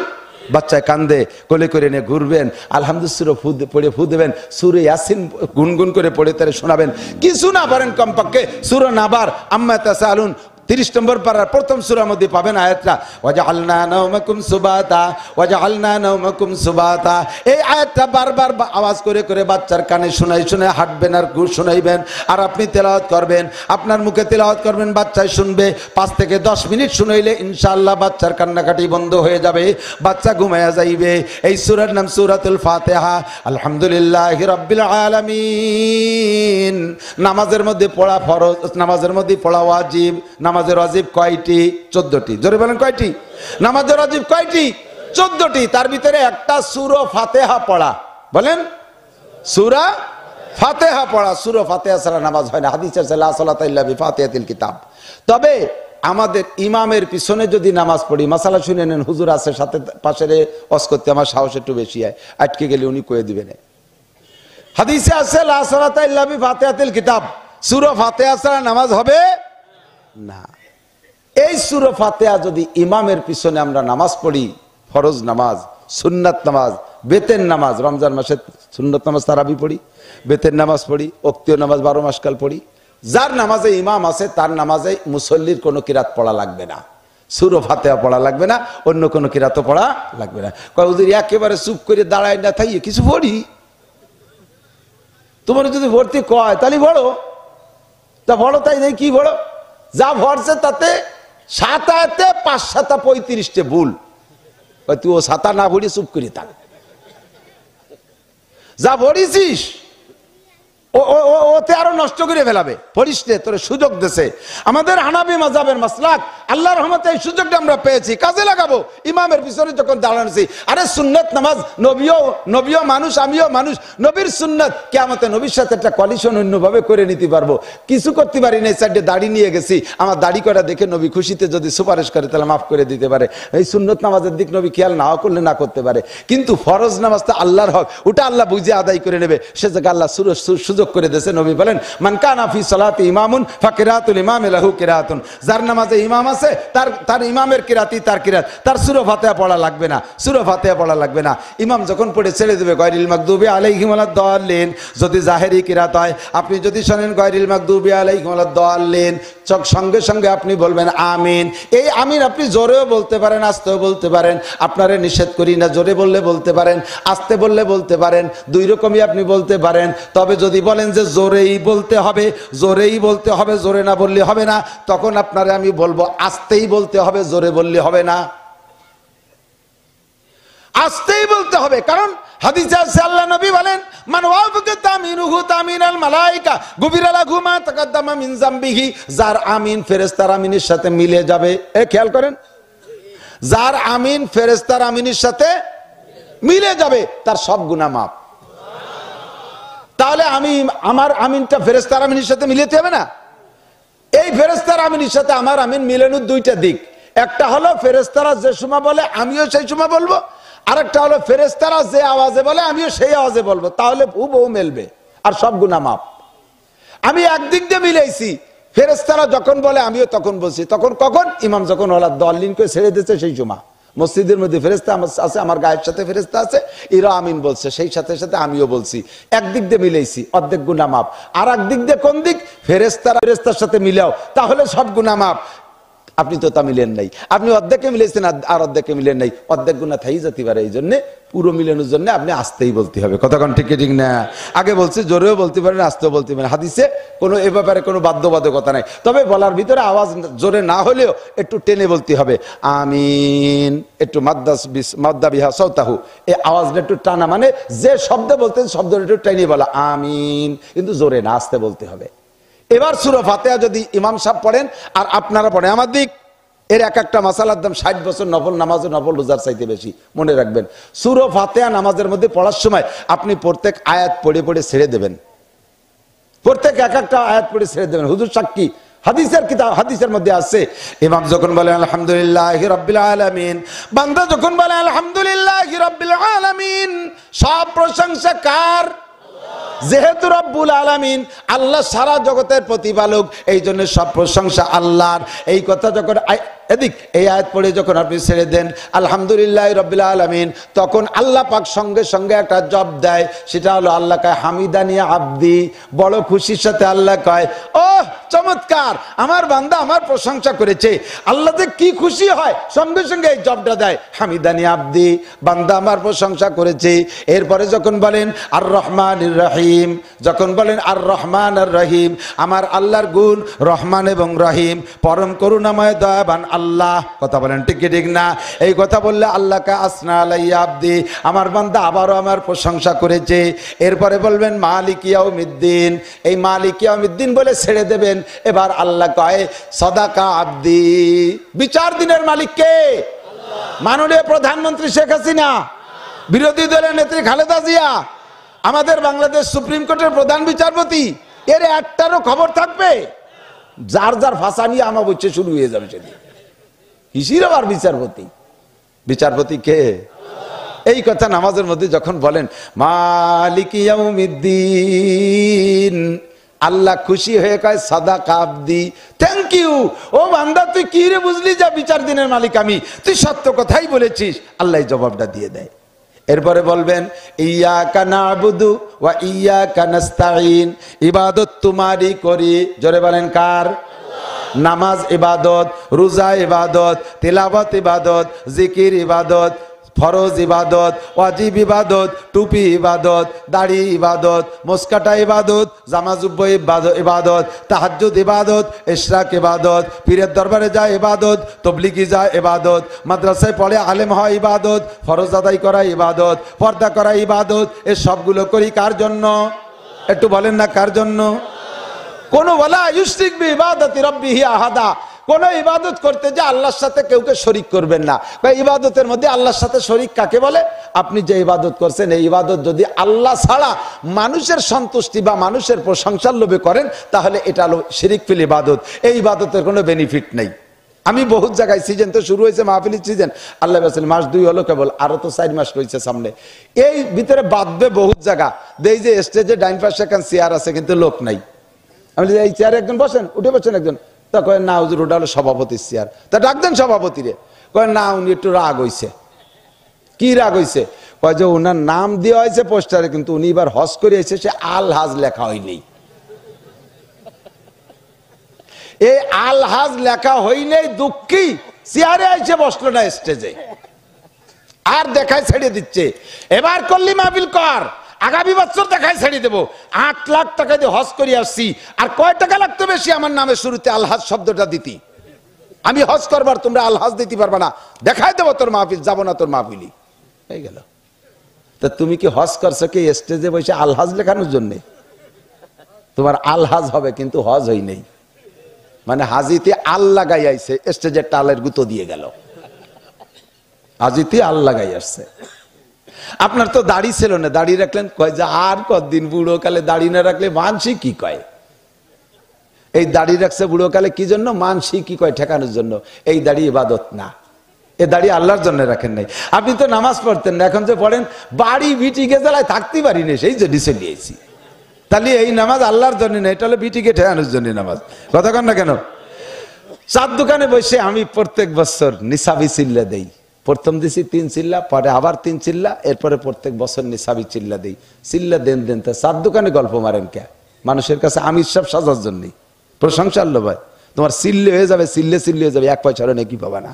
বাচ্চায় কান্দে, কোলে করে নিয়ে ঘুরবেন, আলহামদুলিল্লাহ পড়ে ফু দেবেন, সূরা ইয়াসিন গুনগুন করে পড়ে তারে শোনাবেন। কিছু না পারেন কমপক্ষে সূরা নাবার আম্মা তাসালুন 30 নম্বর পারার প্রথম সূরার মধ্যে পাবেন আয়াতটা, ওয়াজআলনা নাওমাকুম সুবাতা। এই আয়াতটা বারবার আওয়াজ করে করে বাচ্চার কানে শোনাই হাঁটবেন আর শোনাইবেন, আর আপনি তেলাওয়াত করবেন, আপনার মুখে তেলাওয়াত করবেন, বাচ্চায় শুনবে। 5 থেকে 10 মিনিট শুনাইলে ইনশাআল্লাহ বাচ্চার কান্নাকাটি বন্ধ হয়ে যাবে, বাচ্চা ঘুমায়া যাইবে। এই সূরার নাম সূরাতুল ফাতিহা। আলহামদুলিল্লাহি রাব্বিল আলামিন। নামাজের মধ্যে পড়া ফরজ, নামাজের মধ্যে পড়া ওয়াজিব। নামাজের ওয়াজিব কয়টি? 14টি। জোরে বলেন কয়টি? নামাজের ওয়াজিব কয়টি? 14টি। তার ভিতরে একটা সূরা ফাতিহা পড়া। বলেন, সূরা ফাতিহা পড়া। সূরা ফাতিহা ছাড়া নামাজ হয় না। হাদিসে আছে লা সালাতা ইল্লা বিফাতিহাতিল কিতাব। তবে আমাদের ইমামের পিছনে যদি নামাজ পড়ি, মাসালা শুনে নেন, হুজুর আছে সাথে পাশে ওয়াজ করতে, আমার সাহস একটু বেশি হয়, আটকে গেলে উনি কয়ে দিবেন। হাদিসে আছে লা সালাতা ইল্লা বিফাতিহাতিল কিতাব, সূরা ফাতিহা ছাড়া নামাজ হবে না। এই সূরা ফাতিহা যদি ইমামের পিছনে আমরা নামাজ পড়ি, ফরজ নামাজ, সুন্নাত নামাজ, বেতের নামাজ, রমজান মাসে সুন্নাত নামাজ তারাবি পড়ি, বেতের নামাজ পড়ি, ওক্তীয় নামাজ 12 মাস কাল পড়ি। যার নামাজে ইমাম আছে তার নামাজে মুসল্লির কোনো কিরাত পড়া লাগবে না, সূরা ফাতিহা পড়া লাগবে না, অন্য কোনো কিরাতও পড়া লাগবে না। কয় হুজুর একেবারে চুপ করে দাঁড়ায় না থাইয়ে কিছু পড়ি, তোমার যদি ভর্তি কয় তাহলে বড়, তা বড় তাই নেই কি বড়, যা ভরছে তাতে 7 আয়াতে 5 7 35টে ভুল। তুই ও 7 না ভরি চুপ করি থাক, যা ভরিছিস ওতে আরো নষ্ট করে ফেলাবে, পড়িস নে, তোর সুযোগ দেশে। আমাদের হানাফি মাযহাবের মাসলাক, আল্লাহর রহমতে এই সুযোগটা আমরা পেয়েছি, কাজে লাগাবো। ইমামের পিছনে যখন দাঁড়ানোছি, আরে সুন্নাত নামাজ, নবীও মানুষ, আমিও মানুষ, নবীর সুন্নাত, কিয়ামতে নবীর সাথে একটা কলিশন অন্যভাবে করে নিতে পারবো। কিছু করতে পারি না, সাইডে দাড়ি নিয়ে গেছি, আমার দাড়ি করা দেখে নবী খুশিতে যদি সুপারিশ করে তাহলে মাফ করে দিতে পারে। এই সুন্নত নামাজের দিক নবী খেয়াল না করলে না করতে পারে, কিন্তু ফরজ নামাজটা আল্লাহর হক, ওটা আল্লাহ বুঝে আদায় করে নেবে। সে জায়গায় আল্লাহ সুযোগ সুযোগ করে দিয়েছে। নবী বলেন, মান কানা ফি সালাতি ইমামুন ফাকিরাতুল ইমামি লাহু কিরাতুন, যার নামাজে ইমাম আছে তার ইমামের কিরাতি তার কিরাত, তার সূরা ফাতিহা পড়া লাগবে না, সূরা ফাতিহা পড়া লাগবে না। ইমাম যখন পড়ে ছেড়ে দেবে গায়রিল মাগদুবি আলাইহিম ওয়ালাদ-দাল্লিন, যদি জাহেরি কিরাত হয় আপনি যদি শোনেন গায়রিল মাগদুবি আলাইহিম ওয়ালাদ-দাল্লিন, সঙ্গে সঙ্গে আপনি বলবেন আমিন। এই আমিন আপনি জোরেও বলতে পারেন, আস্তেও বলতে পারেন, আপনারে নিষেধ করি না, জোরে বললে বলতে পারেন, আস্তে বললে বলতে পারেন, দুই রকমই আপনি বলতে পারেন। তবে যদি বলেন যে জোরেই বলতে হবে, জোরেই বলতে হবে, জোরে না বললে হবে না, তখন আপনারে আমি বলবো আস্তেই বলতে হবে, জোরে বললে হবে না, আস্তেই বলতে হবে। কারণ হাদিসে আছে আল্লাহ নবী বলেন, মান ওয়াফাকা তামিনুহু তামিনাল মালায়েকা গুফিরা লাহু মা তাকাদ্দামা মিন যামবিহি, যার আমিন ফেরেশতার আমিনের সাথে মিলে যাবে। খেয়াল করেন, যার আমিন ফেরেশতার আমিনের সাথে মিলে যাবে তার সব গুনাহ মাফ। তাহলে আমার আমিনটা ফেরেশতার আমিনের সাথে মিলাতে হবে না? এই ফেরেশতার আমিনের সাথে আমার আমিন মিলানোর দুইটা দিক, একটা হলো ফেরেশতারা যে সময় বলে আমিও সেই সময় বলবো, আরেকটা হলো ফেরেশতারা যে আওয়াজে বলে আমিও সেই আওয়াজে বলবো, তাহলে হুবহু মিলবে আর সব গুনাহ মাফ। আমি একদিক দিয়ে মিলাইছি, ফেরেশতারা যখন বলে আমিও তখন বলছি, তখন কখন? ইমাম যখন ওয়ালাদ-দাল্লিনকে ছেড়ে দিয়েছে সেই সময়। মসজিদের মধ্যে ফেরেশতা আছে, আমার গায়ের সাথে ফেরেশতা আছে, এরা আমিন বলছে, সেই সাথে সাথে আমিও বলছি, একদিক দিয়ে মিলাইছি, অর্ধেক গুনাহ মাফ। আর একদিক দিয়ে কোন দিক? ফেরেশতার সাথে মিলাও, তাহলে সব গুনাহ মাফ। আপনি তো তা মিলেন নাই, আপনি অর্ধেকে মিলেছেন আর অর্ধেকে মিলেন নাই, অর্ধেক গুনাহ থাই যেতে পারে। এই জন্য পুরো মিলানোর জন্য আপনি আস্তেই বলতে হবে। কতক্ষণ ঠিক ঠিক না? আগে বলছি জোরেও বলতে পারেন, আস্তেও বলতে পারেন, হাদিসে কোনো এ ব্যাপারে কোনো বাধ্যবাধকতা নাই। তবে বলার ভিতরে আওয়াজ জোরে না হলেও একটু টেনে বলতে হবে, আমিন, একটু মাদ্দা বিহা সাওতাহু, এই আওয়াজটা একটু টানা, মানে যে শব্দ বলতেন শব্দটা একটু টেনে বলা আমিন, কিন্তু জোরে না, আস্তে বলতে হবে। এবার সূরা ফাতিহা যদি ইমাম সাহেব পড়েন আর আপনারা পড়েন, আমার দিক এর এক একটা মাসালার দাম 60 বছর নফল নামাজ ও নফল রোজার চাইতে বেশি। মনে রাখবেন, সূরা ফাতিহা নামাজের মধ্যে পড়ার সময় আপনি প্রত্যেক আয়াত পড়ে পড়ে ছেড়ে দেবেন, প্রত্যেক এক একটা আয়াত পড়ে ছেড়ে দেবেন। হুজুর সাক্ষী, হাদিসের কিতাব, হাদিসের মধ্যে আছে, ইমাম যখন বলে আলহামদুলিল্লাহি রাব্বিল আলামিন, বান্দা যখন বলে আলহামদুলিল্লাহি রাব্বিল আলামিন, সব প্রশংসা কার? যেহেতু রব্বুল আলামিন আল্লাহ সারা জগতের প্রতিপালক, এই জন্য সব প্রশংসা আল্লাহর। এই কথা যখন এদিক এই আয়াত পড়ে যখন আপনি ছেড়ে দেন আলহামদুলিল্লাহ রাব্বিল আলামিন, তখন আল্লাহ পাক সঙ্গে সঙ্গে একটা জব দেয়, সেটা হলো আল্লাহ কয় হামিদানি আব্দি, বড় খুশির সাথে আল্লাহ কয় ও চমৎকার, আমার বান্দা আমার প্রশংসা করেছে। আল্লাহ যে কি খুশি হয়, সঙ্গে সঙ্গে এই জবটা দেয়, হামিদানি আব্দি, বান্দা আমার প্রশংসা করেছে। এরপরে যখন বলেন আর রহমানির রহিম, যখন বলেন আর রহমান আর রহিম, আমার আল্লাহর গুণ রহমান এবং রহিম, পরম করুণাময় দয়াবান আল্লাহ। কথা বলেন ঠিক কি ঠিক না? এই কথা বললে আল্লাহকে আসনা আলাইয়া আব্দি, আমার বান্দা আবারও আমার প্রশংসা করেছে। এরপরে বলবেন মালিক ইয়াউমিদ্দিন, এই মালিক ইয়াউমিদ্দিন বলে ছেড়ে দেবেন। এবার আল্লাহ কয় সাদাকা আব্দি, বিচার দিনের মালিক কে? মাননীয় প্রধানমন্ত্রী শেখ হাসিনা, বিরোধী দলের নেত্রী খালেদা জিয়া, আমাদের বাংলাদেশ সুপ্রিম কোর্টের প্রধান বিচারপতি, এর একটারও খবর থাকবে? যার যার ভাষা নিয়ে আমার বলছে শুরু হয়ে যাবে সেদিন। কিসির আবার বিচারপতি? বিচারপতি কে? এই কথা নামাজের মধ্যে যখন বলেন মালিক ইয়াউমিদ্দিন, আল্লাহ খুশি হয়ে কয় সাদাকা আব্দি, থ্যাংক ইউ, ও বান্দা তুই কি রে বুঝলি যা বিচার দিনের মালিক আমি, তুই সত্য কথাই বলেছিস, আল্লাহ জবাবটা দিয়ে দেয়। এরপরে বলবেন ইয়াকা নাবুদু ওয়া ইয়াকা নাস্তাইন, ইবাদত তোমারই করি, জোরে বলেন কার? নামাজ ইবাদত, রোজা ইবাদত, তিলাওয়াত ইবাদত, জিকির ইবাদত, ফরজ ইবাদত, ওয়াজিব ইবাদত, টুপি ইবাদত, দাড়ি ইবাদত, মুস্কাটা ইবাদত, জামাজুব্ব ইবাদত, তাহাজ্জুদ ইবাদত, ইশরাক ইবাদত, পীরের দরবারে যায় ইবাদত, তবলিগি যায় ইবাদত, মাদ্রাসায় পড়ে আলেম হয় ইবাদত, ফরজ আদায় করা ইবাদত, পর্দা করা ইবাদত। এই সবগুলো করি কার জন্য? একটু বলেন না কার জন্য? কোন ওয়ালা ইউশরিক বি ইবাদাতি রাব্বিহি আহাদা, কোন ইবাদত করতে যে আল্লাহর সাথে কেউকে শরীক করবেন না। ইবাদতের মধ্যে আল্লাহর সাথে শরীক কাকে বলে? আপনি যে ইবাদত করছেন এই ইবাদত যদি আল্লাহ ছাড়া মানুষের সন্তুষ্টি বা মানুষের প্রশংসার লোভে করেন, তাহলে এটা হলো শিরিক ফিল ইবাদত। এই ইবাদতের কোনো বেনিফিট নেই। আমি বহুত জায়গায়, সিজন তো শুরু হয়েছে, মাহফিলের সিজন, আল্লাহ বলছেন মাস 2 হলো কেবল, আরো তো 4 মাস রয়েছে সামনে। এই ভিতরে বাঁধবে বহুত জায়গা, দেই যে স্টেজে ডাইন পাশে এখন চেয়ার আছে কিন্তু লোক নাই। আমি এই চেয়ারে একজন বসেন, উঠে বসেন একজন, তা কয় না হুজুর ওটা হলো সভাপতির চেয়ার। তা ডাক দেন সভাপতি রে, কয় না উনি একটু রাগ হইছে। কি রাগ হইছে? কয় যে ওনার নাম দেওয়া হয়েছে পোস্টারে, কিন্তু উনি এবার হজ করে এসে সে আল হাজ লেখা হয়নি। এই আল হাজ লেখা হইলে দুঃখী চেয়ারে আইসে বসলো না স্টেজে, আর দেখায় ছেড়ে দিচ্ছে। এবার করলি মাহফিল কর, আগামী বছর দেখায় ছেড়ে দেবো। 8 লাখ টাকা দিয়ে হজ করে আসছি, আর কয় টাকা লাগতো বেশি আমার নামে শুরুতে আলহাজ শব্দটা দিতি। আমি হজ করবার, তোমরা আলহাজ দিতে পারবা না, দেখায় দেবো তোর মাহফিল, যাবো না তোর মাহফিলি। হয়ে গেল। তা তুমি কি হজ করছো কি স্টেজে বসে আলহাজ লেখানোর জন্যে? তোমার আলহাজ হবে কিন্তু হজ হই নেই, মানে হাজিতে আল লাগাই আইছে, স্টেজের টালের গুতো দিয়ে গেল, হাজিতে আল লাগাই আসছে। আপনার তো দাড়ি ছিল না, দাড়ি রাখলেন, কয় যে আর কতদিন, বুড়ো কালে দাড়ি না রাখলে মানসি কি কয়। এই দাড়ি রাখছে বুড়ো কালে কি জন্য? মানসি কি কয় ঠেকানোর জন্য। এই দাড়ি ইবাদত না, এ দাড়ি আল্লাহর জন্য রাখেন নাই। আপনি তো নামাজ পড়তেন না, এখন যে পড়েন, বাড়ি বিটিকে জ্বালায় থাকতে পারি না, সেই যে ডিসে নিয়েছি। তাহলে এই নামাজ আল্লাহর জন্য না, এটা হলো বিটিকে ঠেকানোর জন্য নামাজ। কথা কন না কেন? চার দোকানে বসে আমি প্রত্যেক বছর নিসাবি চিল্লা দেই। প্রথম দিছি 3 চিল্লা, পরে আবার 3 চিল্লা, এরপরে প্রত্যেক বছর নিসাবি চিল্লা দেই। চিল্লা দেন দেন, তা চার দোকানে গল্প মারেন কে? মানুষের কাছে আমি সব সাজার জন্যই, প্রশংসা আল্লাহ ভাই, তোমার চিল্লে হয়ে যাবে, চিল্লে চিল্লে হয়ে যাবে, 1 পয়সারও নাকি পাবা না।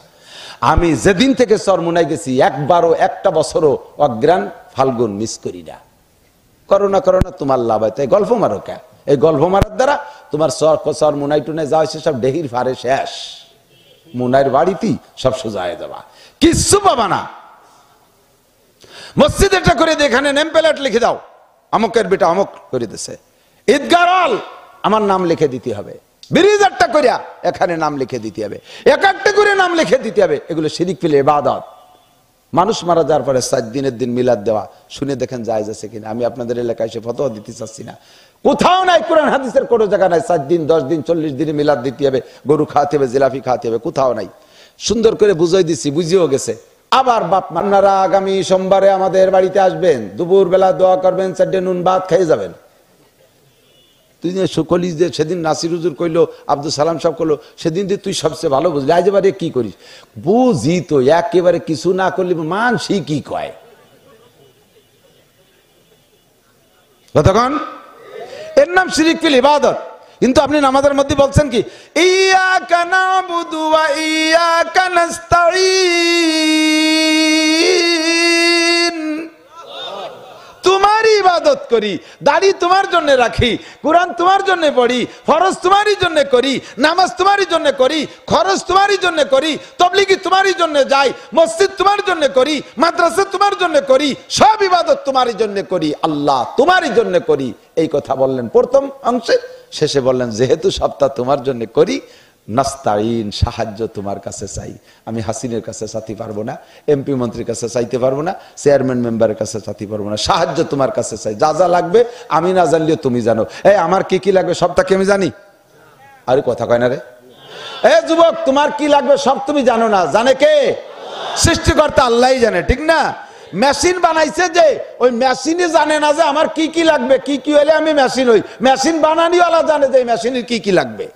আমি যেদিন থেকে চরমুনাই গেছি, একবারও একটা বছরও অগ্রাণ ফাল্গুন মিস করি না। করোনা করোনা তোমার লাভ হয়, তাই গল্প মারো কে? এই গল্প মারার দ্বারা তোমার চর মুনাই টুনাই যা হয়েছে সব ডেহির ফারে শেষ। মুনাইয়ের বাড়িতেই সব সোজা হয়ে যাবা, কিচ্ছু পাবা না। মসজিদ একটা করে দিয়ে এখানে নেম প্লেট লিখে দাও, আমকের বেটা আমক করে দিছে। ঈদগাহ আমার নাম লিখে দিতে হবে। ব্রিজ একটা করিয়া এখানে নাম লিখে দিতে হবে, এক একটা করে নাম লিখে দিতে হবে। এগুলো শিরিক ফেলে ইবাদত। মানুষ মারা যাওয়ার পরে 7 দিনের দিন মিলাদ দেওয়া, শুনে দেখেন জায়েজ আছে কিনা। আমি আপনাদের এলাকায় এসে ফতোয়া দিতে চাচ্ছি না, কোথাও নাই, কোরআন হাদিসের কোনো জায়গা নাই 7 দিন 10 দিন 40 দিনে মিলাদ দিতে হবে, গরু খাওয়াতে হবে, জিলাপি খাওয়াতে হবে, কোথাও নাই। সুন্দর করে বুঝাই দিচ্ছি, বুঝিয়েও গেছে। আবার বাপ আপনারা আগামী সোমবারে আমাদের বাড়িতে আসবেন, দুপুর বেলা দোয়া করবেন, 4 নুন ভাত খেয়ে যাবেন। তুই যে সকলি যে সেদিন নাসির হুজুর কইলো, আব্দুল সালাম সাহেব কইলো, সেদিন দিয়ে তুই সবচেয়ে ভালো বুঝলি, আজ এবারে কি করিস? বুঝি তো, একেবারে কিছু না করলে মানসি কি কয়। কতক্ষণ? এর নাম শিরিক ফিল ইবাদত। কিন্তু আপনি নামাজের মধ্যে বলছেন কি, ইয়াকা নাবুদু ওয়া ইয়াকা নাস্তাঈন, তোমার ইবাদত করি, দাড়ি তোমার জন্য রাখি, কোরআন তোমার জন্য পড়ি, ফরজ তোমারই জন্য করি, নামাজ তোমারই জন্য করি, খরচ তোমারই জন্য করি, তবলিগি তোমারই জন্য যাই, মসজিদ তোমার জন্য করি, মাদ্রাসা তোমার জন্য করি, সব ইবাদত তোমারই জন্য করি, আল্লাহ তোমারই জন্য করি। এই কথা বললেন প্রথম অংশে। শেষে বললেন যেহেতু সবটা তোমার জন্য করি, নাস্তাইন, সাহায্য তোমার কাছে চাই। আমি হাসিনের কাছে চাইতে পারবো না, এমপি মন্ত্রীর কাছে চাইতে পারবো না, চেয়ারম্যান মেম্বারের কাছে চাইতে পারবো না, সাহায্য তোমার কাছে চাই। যা যা লাগবে আমি না জানলেও তুমি জানো। এই আমার কি কি লাগবে সবটা কি আমি জানি? আরে কথা কয় না রে। এ যুবক, তোমার কি লাগবে সব তুমি জানো না, জানে কে? সৃষ্টিকর্তা আল্লাহই জানে, ঠিক না? মেশিন বানাইছে যে, ওই মেশিনই জানে না যে আমার কি কি লাগবে, কি কি হলে আমি মেশিন হই। মেশিন বানানিওয়ালা জানে যে মেশিনের কি কি লাগবে,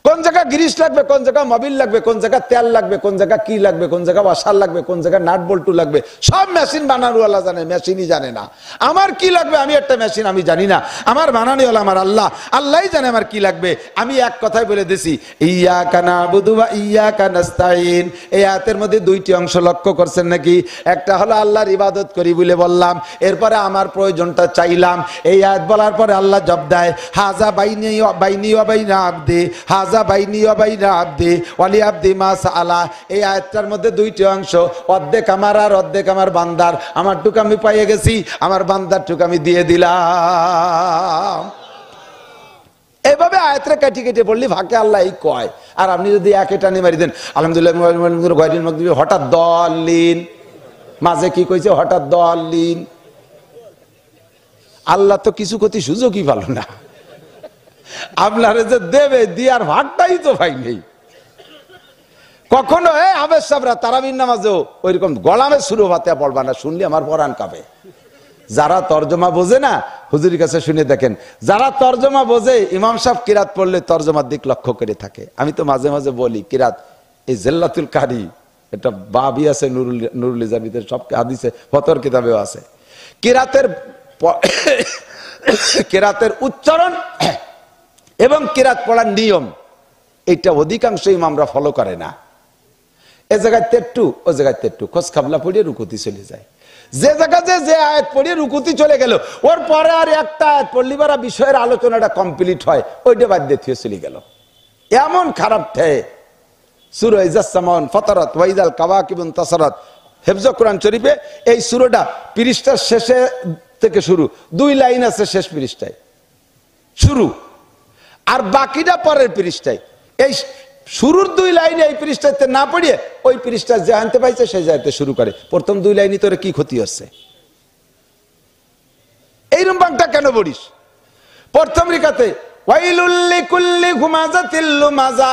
কোন জায়গা গ্রিস লাগবে, কোন জায়গা মোবিল লাগবে, কোন জায়গা তেল লাগবে, কোন জায়গা কি লাগবে, কোন জায়গা ওয়াশার লাগবে, কোন জায়গা নাট বল্টু লাগবে, সব মেশিন বানানোওয়ালা জানে, মেশিনই জানে না। আমার কি লাগবে, আমি একটা মেশিন, আমি জানি না। আমার বানানোওয়ালা আমার আল্লাহ, আল্লাহই জানে আমার কি লাগবে। আমি এক কথাই বলে দিছি, ইয়াকা নাবুদু ওয়া ইয়াকা নাস্তাইন। এই আয়াতের মধ্যে 2টি অংশ লক্ষ্য করছেন নাকি? একটা হলো আল্লাহর ইবাদত করি বলে বললাম, এরপরে আমার প্রয়োজনটা চাইলাম। এই আয়াত বলার পরে আল্লাহ জবাব দেয়, হাজা বাইনি ওয়া বাইনা আবদি, হাজা বাইনি ওয়া বাইনা আবদি ওয়ালি আবদি মা সাআলা। এই আয়াতটার মধ্যে 2টি অংশ, অর্ধেক আমার আর অর্ধেক আমার বান্দার। আমার টুক আমি পাইয়ে গেছি, আমার বান্দার টুক আমি দিয়ে দিলাম। এইভাবে আয়াতটা কেটে কেটে পড়লি ফাঁকে আল্লাহ এই কয়। আর আপনি যদি একে টানি মারি দেন, আলহামদুলিল্লাহ, হঠাৎ দলিন, মাঝে কি কইছে হঠাৎ দলিন, আল্লাহ তো কিছু ক্ষতি সুযোগই ভালো না। আপনারে যে দেবে দিয়ার ভাগটাই তো ভাই নেই। কখনো হাফেজ সাহেবরা তারাবির নামাজেও ওইরকম গলামে সুরো ফাতিহা পড়বা না, শুনলে আমার পরাণ কাঁপে। যারা তর্জমা বোঝে না হুজুরের কাছে শুনে দেখেন, যারা তর্জমা বোঝে ইমাম সাহেব কিরাত পড়লে তর্জমার দিক লক্ষ্য করে থাকে। আমি তো মাঝে মাঝে বলি কিরাত, এই জেল্লাতুল কারি এটা বাবি আছে, নুরুল ইজামিদের সব হাদিসে ফতর কিতাবেও আছে। কিরাতের উচ্চারণ এবং কিরাত পড়ার নিয়ম এটা অধিকাংশ ইমামরা ফলো করে না। এ জায়গায় তেট্টু, ও জায়গায় তেট্টু, খোঁজ খাবলা পড়িয়ে রুকুতি চলে যায়। যে জায়গাতে যে আয়াত পড়িয়ে রুকুতি চলে গেল, ওর পরে আর একটা আয়াত পড়লি বারা বিষয়ের আলোচনাটা কমপ্লিট হয়, ওইটা বাদ দিয়ে চলে গেল। এমন খারাপ ঠেয়ে সূরা ইজাসসামাউন ফাতারাত ওয়াইদাল কাওয়াকিবুন তাসারাত হেফজ কোরআন শরীফে এই সূরাটা পৃষ্ঠার শেষে থেকে শুরু, 2 লাইন আছে শেষ পৃষ্ঠায় শুরু, আর বাকিটা পরের পৃষ্ঠায়। এই শুরুর 2 লাইনে এই পৃষ্ঠাতে না পড়িয়ে ওই পৃষ্ঠা যে আনতে পাইছে সেই জায়গাতে শুরু করে। প্রথম 2 লাইনই তোর কি ক্ষতি হচ্ছে? এইরকম বাংটা কেন পড়িস? প্রথম রিকাতে ওয়াইলুল লিকুল্লি হুমাযাতিল লুমাযা,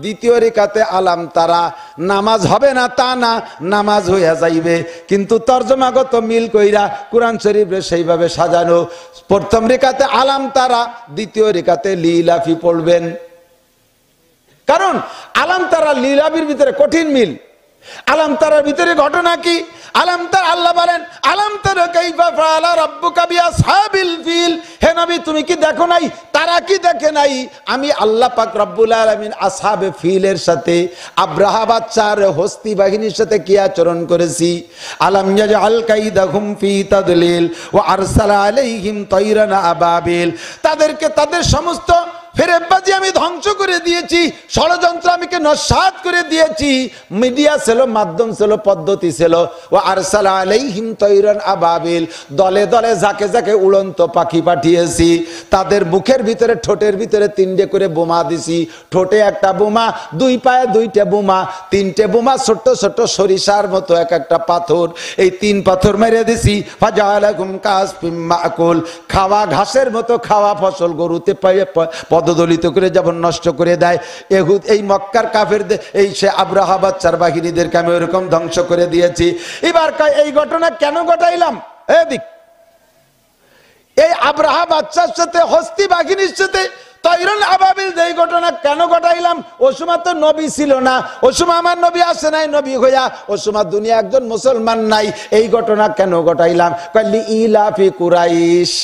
দ্বিতীয় রিকাতে আলাম তারা। নামাজ হবে না তা না, নামাজ হইয়া যাইবে, কিন্তু তর্জমাগত মিল কইরা কোরআন শরীফে সেইভাবে সাজানো। প্রথম রিকাতে আলাম তারা, দ্বিতীয় রিকাতে লিলাফি পড়বেন। কারণ আলাম তারা লিলাফির ভিতরে কঠিন মিল। আলাম তারার ভিতরে ঘটনা কি? আলাম তার আল্লাহ বলেন আলাম তারা কাইফা ফাআলা রাব্বুকা বিআসহাবিল ফিল, হে নবী তুমি কি দেখো নাই, তারা কি দেখে নাই আমি আল্লাহ পাক রব্বুল আলামিন আসহাবে ফিলের সাথে আব্রাহা বাদশার হস্তি বাহিনীর সাথে কি আচরণ করেছি। আলাম ইয়াজআল কাইদাহুম ফি তাদলিল ওয়া আরসালা আলাইহিম তায়রান আবাবিল, তাদেরকে তাদের সমস্ত ফেরেববাজি আমি ধ্বংস করে দিয়েছি, ষড়যন্ত্র আমি নস্যাৎ করে দিয়েছি। মিডিয়া ছিল, মাধ্যম ছিল, পদ্ধতি ছিল। ও আরসালা আলাইহিম তায়রান আবাবিল, দলে দলে যাকে যাকে উড়ন্ত পাখি পাঠিয়েছি। তাদের মুখের ভিতরে ঠোঁটের ভিতরে 3টে করে বোমা দিছি। ঠোঁটে একটা বোমা, 2 পায়ে 2টে বোমা, 3টে বোমা ছোট্ট ছোট্ট সরিষার মতো এক একটা পাথর। এই 3 পাথর মেরে দিছি। ফাজালাকুম কাসফিম মাকুল, খাওয়া ঘাসের মতো খাওয়া ফসল গরুতে পদদলিত করে যেমন নষ্ট করে দেয়, এহুদ এই মক্কার কাফেরদের এই সে আব্রাহা বাদশার বাহিনীদেরকে আমি ওরকম ধ্বংস করে দিয়েছি। এবার এই ঘটনা কেন ঘটাইলাম? এদিক এই আব্রাহা বাদশার সাথে হস্তি বাহিনীর সাথে তায়রান আবাবিল যেই ঘটনা কেন ঘটাইলাম? ও সময় তো নবী ছিল না, ও সময় আমার নবী আসে নাই নবী হইয়া, ও সময় দুনিয়া একজন মুসলমান নাই। এই ঘটনা কেন ঘটাইলাম? কলি ইলাফি কুরাইশ,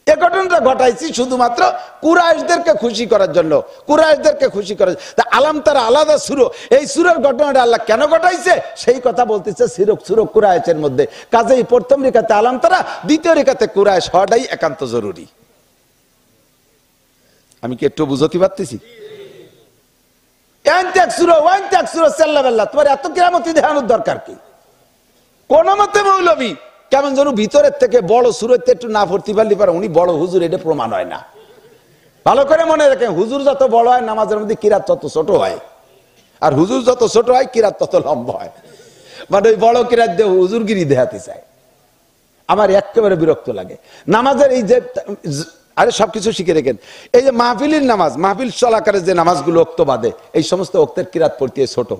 এই ঘটনাটা ঘটাইছি শুধুমাত্র কুরাইশদেরকে খুশি করার জন্য, কুরাইশদেরকে খুশি করার। আলাম তারা আলাদা সূরা, এই সূরার ঘটনাটা আল্লাহ কেন ঘটাইছে সেই কথা বলতেছে সূরা কুরাইশের মধ্যে। কাজেই প্রথম রেখাতে আলাম তারা, দ্বিতীয় রেখাতে কুরাইশ হওয়াটাই একান্ত জরুরি। আমি কি একটু বুঝতে পারতেছি? তোমার এত কিরামতি দেখানোর দরকার কি? কোন মতে মৌলবী কেমন যেন ভিতরের থেকে বড় সুরতে একটু না ভর্তি পারলি পারে উনি বড় হুজুর, এটা প্রমাণ হয় না। ভালো করে মনে রাখেন, হুজুর যত বড় হয় নামাজের মধ্যে কিরাত তত ছোট হয়, আর হুজুর যত ছোট হয় কিরাত তত লম্বা হয়। মানে ওই বড় কিরাত দিয়ে হুজুরগিরি দেখাতে চায়। আমার একেবারে বিরক্ত লাগে নামাজের এই যে, আরে সবকিছু শিখে রেখেন। এই যে মাহফিলের নামাজ, মাহফিল চলাকারে যে নামাজগুলো ওক্ত বাদে, এই সমস্ত ওক্তের কিরাত পড়তে ছোট।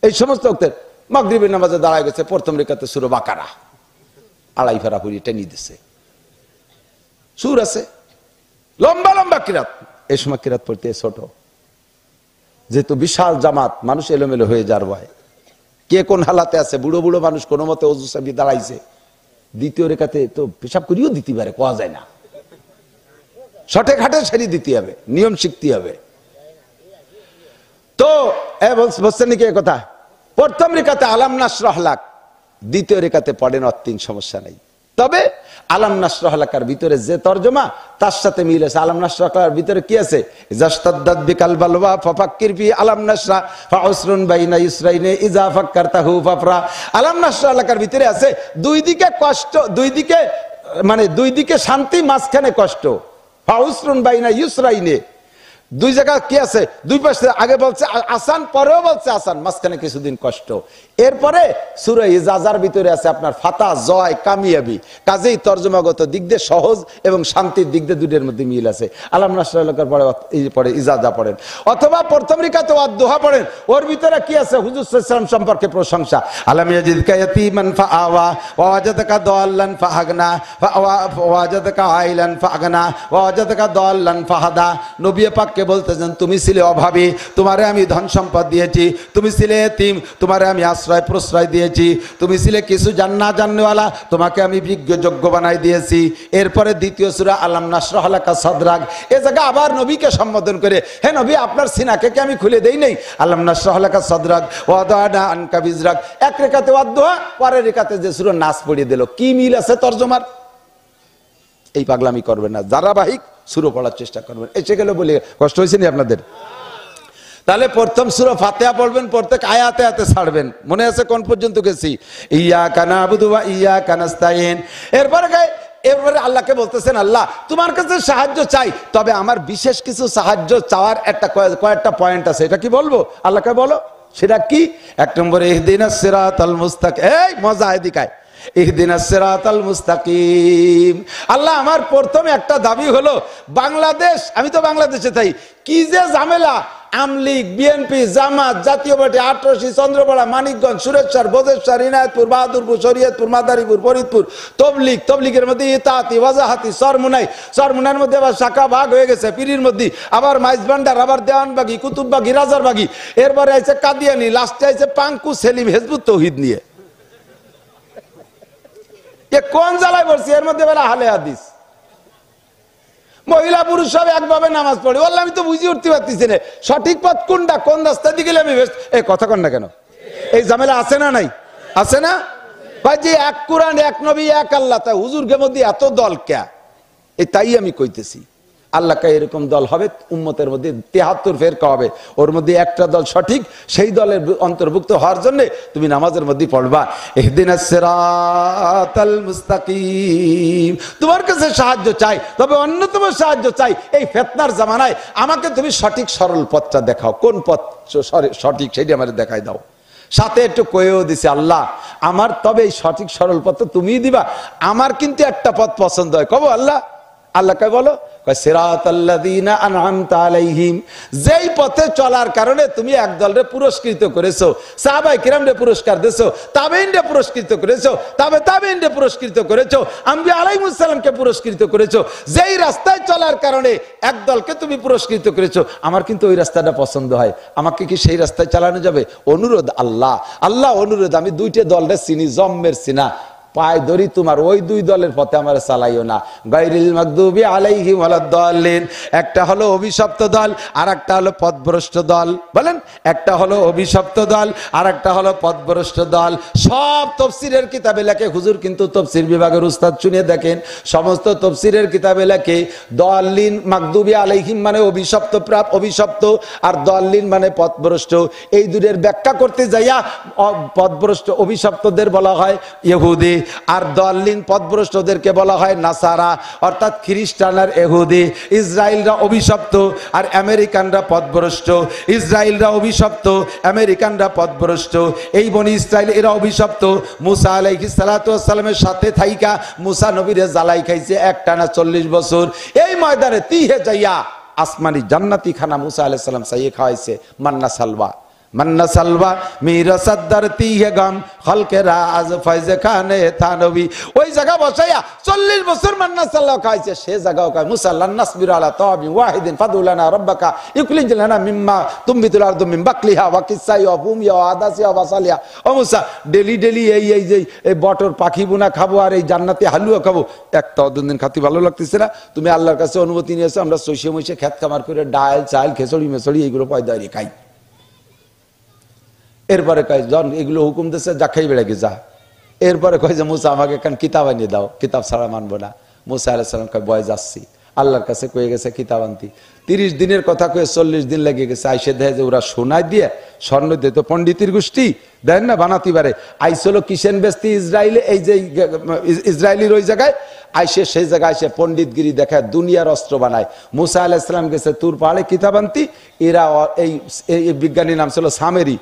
এই সমস্ত ওক্তের মাগরিবের নামাজে দাঁড়ায় গেছে প্রথম রেখাতে সূরা বাকারা, আড়াই ফেরা হুড়ি টেনে দিছে, সুর আছে লম্বা লম্বা কিরাত। এই সময় কিরাত পড়তে ছোট, যেহেতু বিশাল জামাত, মানুষ এলোমেলো হয়ে যার ভয়। কে কোন হালাতে আছে, বুড়ো বুড়ো মানুষ কোনো মতে ওযু সাবি দাঁড়াইছে, দ্বিতীয় রেখাতে তো পেশাব করিও দিতে পারে, কোয়া যায় না। শটে ঘাটে সেরি দিতে হবে, নিয়ম শিখতে হবে। তো বলছেন নাকি কথা? প্রথম রেখাতে আলাম নাশরাহ লাক, দ্বিতীয় রেখাতে পড়েন অতীন, সমস্যা নাই। তবে আলাম নাশরাহ লাকার ভিতরে যে তরজমা তার সাথে মিল আছে। আলাম নাশরাহ লাকার ভিতরে কি আছে? জাস্তাদ্দাত বিকাল বালওয়া ফাফাক্কির ফি আলাম নাশরা ফাউসরুন বাইনা ইসরাইনে ইজা ফাক্কারতাহু ফাফরা। আলাম নাশরাহ লাকার ভিতরে আছে দুই দিকে কষ্ট, দুই দিকে মানে দুই দিকে শান্তি, মাঝখানে কষ্ট। ফাউসরুন বাইনা ইসরাইনে, দুই জায়গা কি আছে, দুই পাশে আগে বলছে আসান, পরেও বলছে আসান, মাঝখানে কিছুদিন কষ্ট। এরপরে সূরা ইজাজার ভিতরে আছে আপনার ফাতা, জয়, কামিয়াবি। কাজেই তর্জমাগত দিক দিয়ে সহজ এবং শান্তির দিক দিয়ে দুইটার মধ্যে মিল আছে। আলাম নাশরাহ লাকার পরে ইজাজা পড়েন, অথবা প্রথম রিকাতে ওয়াদ-দুহা পড়েন, ওর ভিতরে কি আছে, হুজুর সাল্লাল্লাহু আলাইহি ওয়াসাল্লাম সম্পর্কে প্রশংসা। আলাম ইয়াজিদকা ইয়াতীমান ফাআওয়া ওয়া ওয়াজাদাকা দাল্লান ফাআগনা ওয়া ওয়াজাদাকা আইলান ফাআগনা ওয়া ওয়াজাদাকা দাল্লান ফাহাদা। নবী পাককে বলতেছেন, তুমি ছিলে অভাবী, তোমারে আমি ধন সম্পদ দিয়েছি। তুমি ছিলে এতিম, তোমারে আমি আশ্রয় প্রশ্রয় দিয়েছি। তুমি ছিলে কিছু জান্নাওয়ালা, তোমাকে আমি বিজ্ঞ যোগ্য বানাই দিয়েছি। এরপরে দ্বিতীয় সূরা আলাম নাশরাহ লাকা সাদরাক, এ জায়গা আবার নবীকে সম্বোধন করে, হে নবী আপনার সিনাকে কি আমি খুলে দেই নাই? আলাম নাশরাহ লাকা সাদরাক ওয়া ওয়াদানা আনকা বিজরাক। এক রেখাতে ওয়াদ-দুহা, পরের রেখাতে যে সূরা নাস পড়িয়ে দিল। কি মিল আছে তরজমার? এই পাগলামি করবেন না, ধারাবাহিক সূরা পড়ার চেষ্টা করবেন। এসে গেল বলে কষ্ট হয়েছে নি আপনাদের? তাহলে প্রথম সূরা ফাতিহা পড়বেন, প্রত্যেক আয়াতে আয়াতে ছাড়বেন। মনে আছে কোন পর্যন্ত গেছি? ইয়্যাকা না'বুদু ওয়া ইয়্যাকা নাস্তাইন। এরপরে আল্লাহকে বলতেছেন, আল্লাহ তোমার কাছে সাহায্য চাই, তবে আমার বিশেষ কিছু সাহায্য চাওয়ার একটা কয়েকটা পয়েন্ট আছে। এটা কি বলবো? আল্লাহকে বলো, সেটা কি? এক নম্বরে ইহদিনাস সিরাতাল মুস্তাকিম। এই মজা এদিকে, ইহদিনাস সিরাতাল মুস্তাকিম। আল্লাহ আমার প্রথমে একটা দাবি হলো, বাংলাদেশ, আমি তো বাংলাদেশে তাই, কি যে ঝামেলা, আমলিগ, বিএনপি, জামাত, জাতীয় পার্টি, আটরশি, চন্দ্রপাড়া, মানিকগঞ্জ, সুরেশ্বর, বদেশ্বর, ইনায়তপুর, বাহাদুরপুর, শরীয়তপুর, মাদারীপুর, ফরিদপুর, তবলিগের মধ্যে ইতাহাতি, ওয়াজাহাতি, সরমুনার মধ্যে আবার শাখা ভাগ হয়ে গেছে, পীরির মধ্যে আবার মাইজভান্ডার, আবার দেওয়ানবাগি, কুতুববাগি, রাজারবাগি, এরপরে আছে কাদিয়ানি, লাস্টে আছে পাঙ্কু সেলিম হিজবুত তৌহিদ নিয়ে। এ কোন জ্বালায় পড়ছি? এর মধ্যে বেলা আহলে হাদিস, মহিলা পুরুষ সব একভাবে নামাজ পড়ে। বললাম আমি তো বুঝে উঠতে পারতেছি না সঠিক পথ কোনটা, কোন রাস্তা দিয়ে গেলে আমি এই কথা কন না কেন? এই ঝামেলা আছে না নাই? আছে না ভাই? যে এক কোরআন, এক নবী, এক আল্লাহ, তা হুজুরকে মধ্যে এত দল কে? এই তাই আমি কইতেছি, আল্লাহকে এরকম দল হবে উম্মতের মধ্যে ৭৩ ফেরকা হবে, ওর মধ্যে একটা দল সঠিক, সেই দলের অন্তর্ভুক্ত হওয়ার জন্য তুমি নামাজের মধ্যে পড়বা ইহদিনাস সিরাতাল মুস্তাকিম। তোমার কাছে সাহায্য চাই, তবে অন্যতম সাহায্য চাই এই ফিতনার জামানায় আমাকে তুমি সঠিক সরল পথটা দেখাও। কোন পথ সঠিক সেটা আমাদের দেখাই দাও। সাথে একটু কয়েও দিছে, আল্লাহ আমার তবে এই সঠিক সরল পথ তো তুমিই দিবা, আমার কিন্তু একটা পথ পছন্দ হয়। কব আল্লাহ? আল্লাহকে বলো, সিরাতাল্লাযীনা আন'আমতা আলাইহিম, যেই পথে চলার কারণে তুমি একদলরে পুরস্কৃত করেছো, সাহাবায়ে কিরামরে পুরস্কার দিয়েছো, তাবেঈনরে পুরস্কৃত করেছো, তাবেঈনরে পুরস্কৃত করেছো, আম্বিয়া আলাইহিমুস সালামকে পুরস্কৃত করেছো, যেই রাস্তায় চলার কারণে একদলকে তুমি পুরস্কৃত করেছো, আমার কিন্তু ওই রাস্তাটা পছন্দ হয়, আমাকে কি সেই রাস্তায় চালানো যাবে? অনুরোধ আল্লাহ, আল্লাহ অনুরোধ, আমি দুইটা দলরে চিনি, জম্মের চিনা, পায় ধরি তোমার ওই দুই দলের পথে আমার চালাইও না। গায়রিল মাগদুবি আলাইহিম ওয়ালাদ-দাল্লিন, একটা হলো অভিশপ্ত দল, আর একটা হলো পথভ্রষ্ট দল। বলেন, একটা হলো অভিশপ্ত দল, আর একটা হলো পথভ্রষ্ট দল। সব তফসিরের কিতাবে লেখে, হুজুর কিন্তু তফসির বিভাগের উস্তাদ, শুনে দেখেন, সমস্ত তফসিরের কিতাবে লেখে দাল্লিন মাগদুবি আলাইহিম মানে অভিশপ্ত অভিশপ্ত, আর দাল্লিন মানে পথভ্রষ্ট। এই দুটোর ব্যাখ্যা করতে যাইয়া পথভ্রষ্ট অভিশপ্তদের বলা হয় ইহুদি, আর দাল্লিন পথভ্রষ্টদেরকে বলা হয় নাসারা, অর্থাৎ খ্রিস্টান আর ইহুদি। ইসরায়েলরা অভিশপ্ত আর আমেরিকানরা পথভ্রষ্ট, ইসরায়েলরা অভিশপ্ত, আমেরিকানরা পথভ্রষ্ট। এই বনি ইসরায়েল এরা অভিশপ্ত। মুসা আলাইহিস সালাতু ওয়াস সালামের সাথে থাইকা মুসা নবীরে জ্বালাই খাইছে একটানা 40 বছর। এই ময়দানে তিহে যাইয়া আসমানি জান্নাতি খানা মুসা আলাইহিস সালাম চাইয়ে খাওয়াইছে, মান্না সালওয়া, মান্না সালওয়া মিরা সাদ্দার তিহে গাম খলকে রাজ ফয়জে খানে থানবী। ওই জায়গা বসাইয়া 40 বছর মান্না সালওয়া খাইছে। সে জায়গাও কয় মুসা লান নাসবির আলা তাওয়াবি ওয়াহিদিন ফাদুলানা রাব্বাকা ইউখলিজ লানা মিম্মা তুমবিতুল আরদু মিন বাকলিহা ওয়া কিসাই ওয়া ফুমিয়া ওয়া আদাসিয়া ওয়া সালিয়া। ও মুসা, ডেলি ডেলি এই যে এই বটর পাখি বুনা খাবো আর এই জান্নাতি হালুয়া খাবো, একটা দিন খাতি ভালো লাগতেছে না? তুমি আল্লাহর কাছে অনুমতি নিয়েছো, আমরা সইসে মইসে খেত কামার করে ডাল চাল খেচড়ি মেচড়ি এইগুলো পয়দা খাই। এরপরে কয় জন এগুলো হুকুম দিচ্ছে, যা খাই বেড়ে যা। এরপরে কয় যে মুসা আমাকে এখন কিতাব আনিয়ে দাও, কিতাব ছাড়া মানবো না। মুসা আলাইহিস সালাম কয় বয় যাচ্ছি। আল্লাহর কাছে কয়ে গেছে কিতাব আনতি। 30 দিনের কথা কয়ে 40 দিন লেগে গেছে। আইসে দেয় যে ওরা সোনায় দিয়ে স্বর্ণ দিয়ে, তো পণ্ডিতের গোষ্ঠী দেন না বানাতে পারে। আইসলো কিসেন বেস্তি ইসরায়েলে, এই যে ইসরায়েলির ওই জায়গায় আইসে, সেই জায়গায় এসে পণ্ডিতগিরি দেখায় দুনিয়ার অস্ত্র বানায়। মুসা আলাইহিস সালাম গেছে তুর পাহাড়ে কিতাব আনতি, এরা এই বিজ্ঞানীর নাম ছিল সামেরি।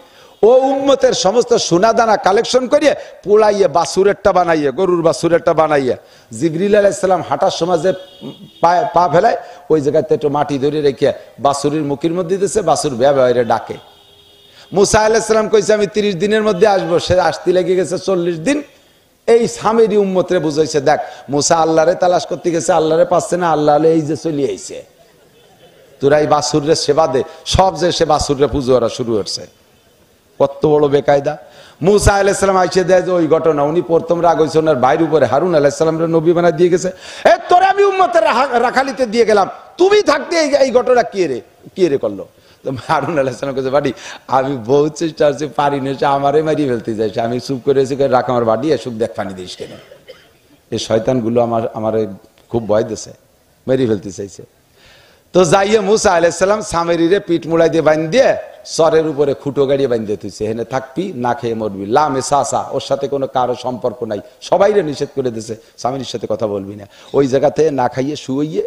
ও উম্মতের সমস্ত সোনাদানা কালেকশন করিয়ে পোড়াইয়ে বাসুরেরটা বানাইয়ে, গরুর বাসুরেরটা বানাইয়ে জিবরিল আলাইহিস সালাম হাঁটার সময় যে পা ফেলায় ওই জায়গাতে একটু মাটি ধরে রেখে বাসুরির মুখের মধ্যে দিতেছে, বাসুর ব্যবহারে ডাকে। মুসা আলাইহিস সালাম কইছে আমি 30 দিনের মধ্যে আসবো, সে আসতে লেগে গেছে 40 দিন। এই সামেরি উম্মতরে বুঝাইছে, দেখ মুসা আল্লাহরে তালাশ করতে গেছে, আল্লাহরে পাচ্ছে না, আল্লাহ এই যে চলে আইছে, তোরা এই বাসুরের সেবা দে। সব যে সে বাসুরের পুজো ওরা শুরু হচ্ছে, কত বড় বেকায়দা। মুসা আলাইহিস সালাম আইসে দেয় যে ওই ঘটনা, উনি প্রথম রাগ হয়েছে ওনার ভাইয়ের উপরে, হারুন আলাইহিস সালামরে নবী বানায় দিয়ে গেছে। তোরে আমি উম্মতের রাখালিতে দিয়ে গেলাম, তুমি থাকতে এই ঘটনা কে রে করলো? হারুন আলাইহিস সালাম কাছে বাড়ি আমি বহুত চেষ্টা করছি, পারি না, সে আমারে মারিয়ে ফেলতে চাইছে। আমি চুপ করেছি, রাখ আমার বাড়ি, এসব দেখ পানি দিস কেন। এই শয়তানগুলো আমার খুব ভয় দিছে, মেরিয়ে ফেলতে চাইছে। তো যাইয়ে মুসা আলাইহিস সালাম সামেরিরে পিঠ মুড়াই দিয়ে বাঁধ দিয়ে সরের উপরে খুঁটো গাড়িয়ে বাঁধতে তুইছে, হেনে থাকবি, না খেয়ে মরবি, লামে সাসা, ওর সাথে কোনো কারো সম্পর্ক নাই, সবাইরে নিষেধ করে দিছে, স্বামীর সাথে কথা বলবি না। ওই জায়গাতে না খাইয়ে শুয়ে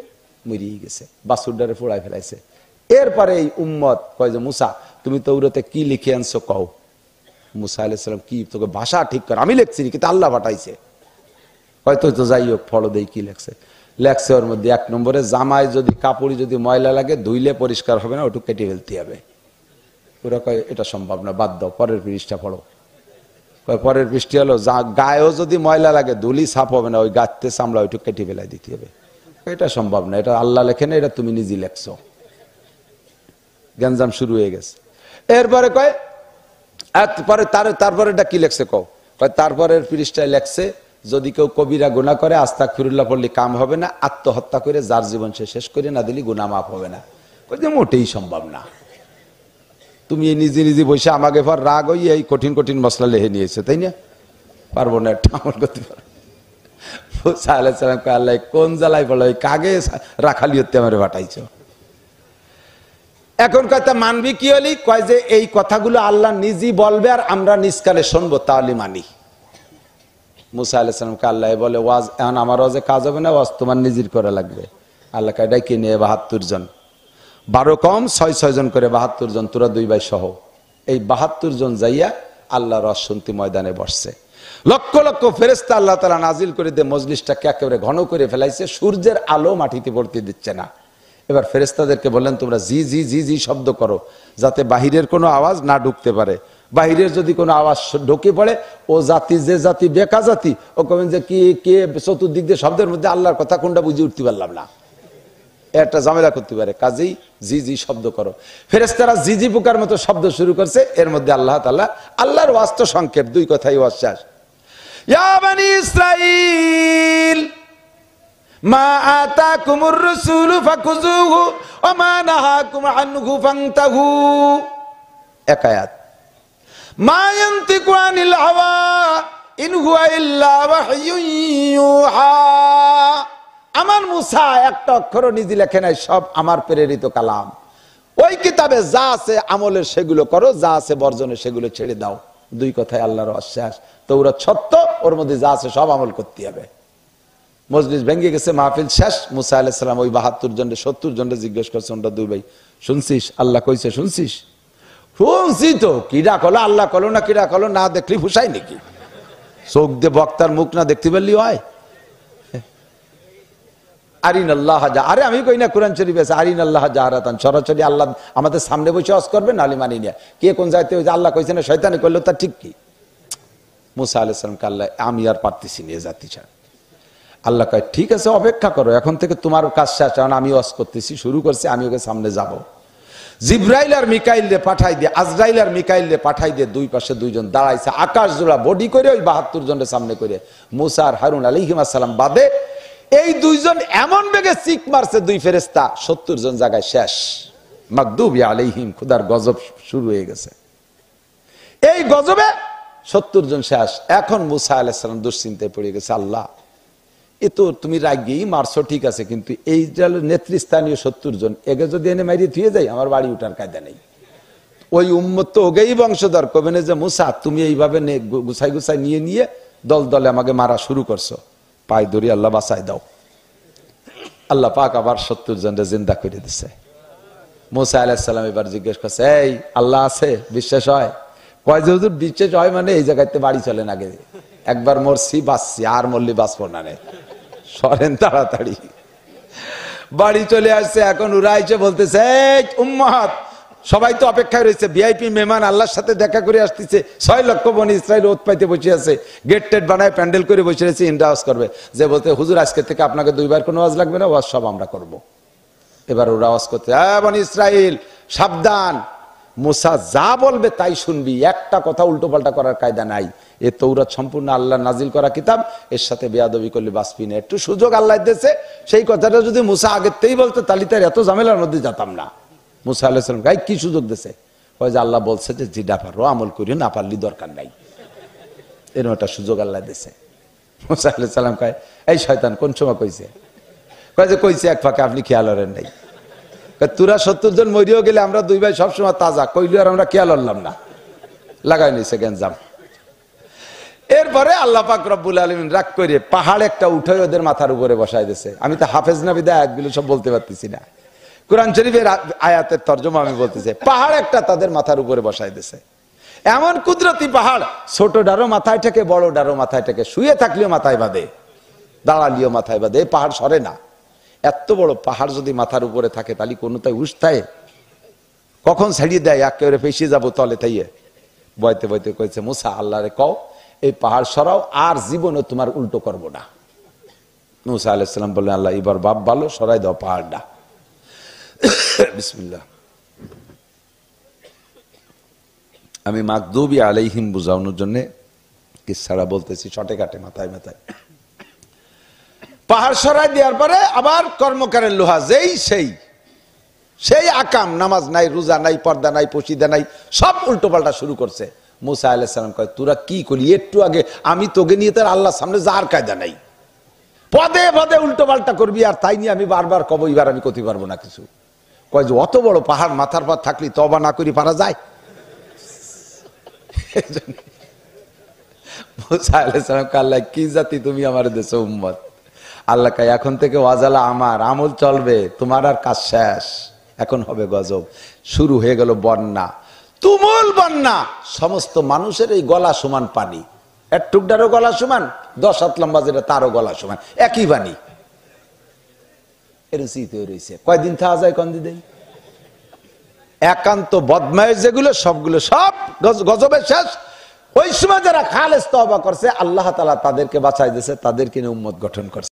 মরিয়ে গেছে, বাসুরডারে ফোড়াই ফেলাইছে। এরপরে এই উম্মত কয় যে মুসা তুমি তৌরাতে কি লিখে আনছো কও। মুসা আলাইহিস সালাম কি তোকে ভাষা ঠিক কর, আমি লিখছি কিন্তু আল্লাহ পাঠাইছে। হয়তো তো যাই হোক ফলো দেই কি লেখছে। লেখছে ওর মধ্যে 1 নম্বরে জামায় যদি কাপড়ি যদি ময়লা লাগে ধুইলে পরিষ্কার হবে না, ওটু কেটে ফেলতে হবে। ওরা কয় এটা সম্ভব না, বাদ দাও, পরের পৃষ্ঠা পড়ো। পরের পৃষ্ঠে হলো গায়েও যদি ময়লা লাগে ধুলি সাফ হবে না, ওই গাছতে চামড়া ওইটু কেটে ফেলাই দিতে হবে। এটা সম্ভব না, এটা আল্লাহ লেখে না, এটা তুমি নিজে লেখছো। গ্যাঞ্জাম শুরু হয়ে গেছে। এরপরে কয় তারপরে এটা কি লেখছে কও। তারপরের পৃষ্ঠায় লেখছে যদি কেউ কবিরা গুনাহ করে আস্তাগফিরুল্লাহ পড়লে কাম হবে না, আত্মহত্যা করে যার জীবন সে শেষ করে না দিলে গুনাহ মাফ হবে না। মোটেই সম্ভব না। তুমি নিজে নিজে বসে আমাকে পর রাগ হইয়ে এই কঠিন কঠিন মশলা লেহে নিয়েছে, তাই না? পারবো না, একটা আমল করতে পারবো। মুসা আলাইহিস সালাম কয় আল্লাহ কোন জ্বালাই পড়লো, কাগে রাখালি হতে আমার পাঠাইছো। এখন কথা মানবি কি হলি, কয় যে এই কথাগুলো আল্লাহ নিজেই বলবে আর আমরা নিষ্কালে শুনবো, তাহলে মানি। মুসা আলাইহিস সালামকে আল্লাহ বলে ওয়াজ এখন আমার ওয়াজে কাজ হবে না, ওয়াজ তোমার নিজের করা লাগবে। আল্লাহ কয় ডাইকে নিয়ে 72 জন, 12 কম 6 জন করে 72 জন, তোরা 2 ভাই সহ। এই 72 জন যাইয়া আল্লাহর ওয়াজ শুনতে ময়দানে বসছে। লক্ষ লক্ষ ফেরেশতা আল্লাহ তাআলা নাজিল করে দিয়ে মজলিসটাকে একেবারে ঘন করে ফেলাইছে, সূর্যের আলো মাটিতে পড়তে দিচ্ছে না। এবার ফেরেশতাদেরকে বললেন তোমরা জি জি জি জি শব্দ করো, যাতে বাহিরের কোনো আওয়াজ না ঢুকতে পারে। বাহিরের যদি কোনো আওয়াজ ঢুকে পড়ে, ও জাতি যে জাতি বেকা জাতি, ও কবেন যে কে চতুর্দিক দিয়ে শব্দের মধ্যে আল্লাহর কথা কোনটা বুঝে উঠতে পারলাম না, একটা ঝামেলা করতে পারে। কাজেই জি জি শব্দ করো। ফেরেশতারা জি জি পোকার মতো শব্দ শুরু করছে। এর মধ্যে আল্লাহ তাআলা আল্লাহর ওয়াজ তো সংক্ষেপ, 2 কথাই ওয়াজ শেষ। ইয়া বানি ইসরাঈল মা আতাকুমুর রাসূলু ফাকুযুহু ওয়া মা নাহাকুম আনহু ফান্তাহু। এক আয়াত। মা ইয়ানতিকু আনিল হাওয়া ইন হুয়া ইল্লা ওয়াহয়ুন ইউহা। আমার মুসা একটা অক্ষর নিজে লেখে নাই, সব আমার প্রেরিত কালাম। ওই কিতাবে যা আছে আমলের সেগুলো করো, যা আছে বর্জনের সেগুলো ছেড়ে দাও। 2 কথায় আল্লাহর আশ্বাস। তৌরাত সত্য, ওর মধ্যে যা আছে সব আমল করতে হবে। মজলিস ভেঙে গেছে, মাহফিল শেষ। মুসা আলাইহিস সালাম ওই 72 জনের 70 জনকে জিজ্ঞেস করছে, ওটা 2 ভাই শুনছিস আল্লাহ কইছে? শুনছিস? শুনছি তো। কিরা কলো আল্লাহ কলো না কিরা কলো, না দেখলি ফুসাই নাকি? চোখ দিয়ে বক্তার মুখ না দেখতে পারলি হয়? আরিন আল্লাহ যা, আরে আমি কই না কোরআন শরীফ আছে আরিন আল্লাহ জাহারাতান, সরাসরি আল্লাহ আমাদের সামনে বসে ওয়াজ করবে, নালি মানি না। কে কোন যাইতে হয়েছে আল্লাহ কইছে না শয়তানি করলো, তা ঠিক কি? মুসা আলাইহিস সালামকে আল্লাহ আমি আর পারতেছি না জাতি ছাড়া। আল্লাহ কয় ঠিক আছে অপেক্ষা করো, এখন থেকে তোমার কাজ শেষ, এখন আমি ওয়াজ করতেছি, শুরু করছি, আমি ওকে সামনে যাব। জিব্রাইল আর মিকাইল রে পাঠাই দিয়ে, আজরাইল আর মিকাইল রে পাঠাই দিয়ে 2 পাশে 2 জন দাঁড়াইছে, আকাশ জোড়া বডি করে ওই 72 জনের সামনে করে। মুসা আর হারুন আলাইহিস সালাম বাদে এই 2 জন এমন বেগে চিক মারছে 2 ফেরেশতা, 70 জন জায়গায় শেষ। মাগদুবি আলাইহিম, খুদার গজব শুরু হয়ে গেছে। এই গজবে 70 জন শেষ। এখন মুসা আলাইহিস সালাম দুশ্চিন্তায় পড়ে গেছে, আল্লাহ এ তো তুমি রাগেই মারছো ঠিক আছে, কিন্তু এই যে নেতৃস্থানীয় 70 জন এগে যদি এনে মারিয়ে থুয়ে যাই, আমার বাড়ি উঠার কায়দা নেই। ওই উম্মত তো ওগেই বংশধর, কবে না যে মুসা তুমি এইভাবে গুছাই গুছাই নিয়ে নিয়ে দল দলে আমাকে মারা শুরু করছো, পায়ে ধরি আল্লাহ বাঁচাই দাও। আল্লাহ পাক আবার 70 জনকে জিন্দা করে দিছে। মুসা আলাইহিস সালাম এবার জিজ্ঞেস করছে, এই আল্লাহ আছে, বিশ্বাস হয়? কয় যে হুজুর বিশ্বাস হয় মানে এই জায়গাতে বাড়ি চলেন, আগে একবার মরছি বাঁচছি, আর মরলি বাঁচবো না রে, সরেন তাড়াতাড়ি। বাড়ি চলে আসছে, এখন ওরা এসে বলতেছে, এই উম্মত সবাই তো অপেক্ষায় রয়েছে, ভিআইপি মেহমান আল্লাহর সাথে দেখা করে আসতেছে, 6 লক্ষ বনি ইসরাইল ওত পাইতে বসে আছে, গেট টেট বানায় প্যান্ডেল করে বসে রয়েছে, ইন্ডাওয়াজ করবে। যে বলতে হুজুর আজকে থেকে আপনাকে 2 বার কোনো ওয়াজ লাগবে না, ওয়াজ সব আমরা করব। এবার ওরা আওয়াজ করতে, বনি ইসরাইল সাবধান, মুসা যা বলবে তাই শুনবি, একটা কথা উল্টো পাল্টা করার কায়দা নাই। এ তৌরাত সম্পূর্ণ আল্লাহ নাজিল করা কিতাব, এর সাথে বেয়াদবি করলে বাঁচবি না। একটু সুযোগ আল্লাহ দিয়েছে, সেই কথাটা যদি মুসা আগেতেই বলতো তাহলে তার এত ঝামেলার মধ্যে যেতাম না। মুসা আলাইহিস সালাম গাই কি সুযোগ দিয়েছে, কয় যে আল্লাহ বলছে যে যেটা পারো আমল করি, না পারলি দরকার নাই, এরকম একটা সুযোগ আল্লাহ দিয়েছে। মুসা আলাইহিস সালাম কয়, এই শয়তান কোন সময় কইছে? কয় যে কইছে এক ফাঁকে, আপনি খেয়াল করেন নাই। তোরা 70 জন মরিও গেলে আমরা 2 ভাই সবসময় তাজা, কইলি আর আমরা খেয়াল করলাম না, লাগাই নিছে গেঞ্জাম। এরপরে আল্লাহ পাক রব্বুল আলামিন রাগ করে পাহাড় একটা উঠে ওদের মাথার উপরে বসাই দিয়েছে। আমি তো হাফেজ না বিদায় আয়াতগুলো সব বলতে পারতেছি না, কোরআন শরীফের আয়াতের তর্জমা আমি বলতেছি। পাহাড় একটা তাদের মাথার উপরে বসাই দিয়েছে, এমন কুদরতি পাহাড়, ছোট ডারো মাথায় থেকে, বড় ডারো মাথায় থেকে, শুয়ে থাকলেও মাথায় বাঁধে, দাঁড়ালিও মাথায় বাঁধে, পাহাড় সরে না। এত বড় পাহাড় যদি মাথার উপরে থাকে তাহলে কোনোটাই উঠতায়, কখন ছাড়িয়ে দেয়, একেবারে পেছিয়ে যাবো তলে তাইয়ে। বইতে বইতে কইছে, মুসা আল্লাহরে কও এই পাহাড় সরাও, আর জীবনে তোমার উল্টো করবো না। মুসা আলাইহিস সালাম বললেন, আল্লাহ এবার বাপ ভালো, সরাই দাও পাহাড়টা। বিসমিল্লাহ। আমি মাগদুবি আলাইহিম বুঝানোর জন্য কিচ্ছাড়া বলতেছি, শটে কাটে মাথায় মাথায়। পাহাড় সরাই দেওয়ার পরে আবার কর্মকারের লোহা, যেই সেই আকাম, নামাজ নাই, রোজা নাই, পর্দা নাই, পশিদা নাই, সব উল্টো পাল্টা শুরু করছে। মুসা আলাইহিস সালাম কয়, তোরা কি করলি? একটু আগে আমি তোকে নিয়ে তার আল্লাহর সামনে যাওয়ার কায়দা নাই, পদে পদে উল্টো পাল্টা করবি, আর তাই নিয়ে আমি বারবার কব, এবার আমি করতে পারবো না কিছু। কয় যে অত বড় পাহাড় মাথার পর থাকলি তওবা না করি পারা যায়? মুসা আলাইহিস সালাম কয়, আল্লাহ কি জাতি তুমি আমার দেশে উম্মত। আল্লাহ কয়, এখন থেকে ওয়াজালা আমার, আমল চলবে, তোমার আর কাজ শেষ, এখন হবে গজব। শুরু হয়ে গেল বন্যা, তুমুল বন্যা, সমস্ত মানুষের এই গলা সমান পানি, এক টুকটারও গলা সমান, 10 হাত লম্বা যেটা তারও গলা সমান, একই পানি। রয়েছে কয়দিন থাকা যায় কন্দি দেই, একান্ত বদমাইশ যেগুলো সবগুলো সব গজবে শেষ। ওই সময় যারা খালেস তওবা করছে, আল্লাহ তাআলা তাদেরকে বাঁচাই দিয়েছে, তাদেরকে নিয়ে উম্মত গঠন করছে।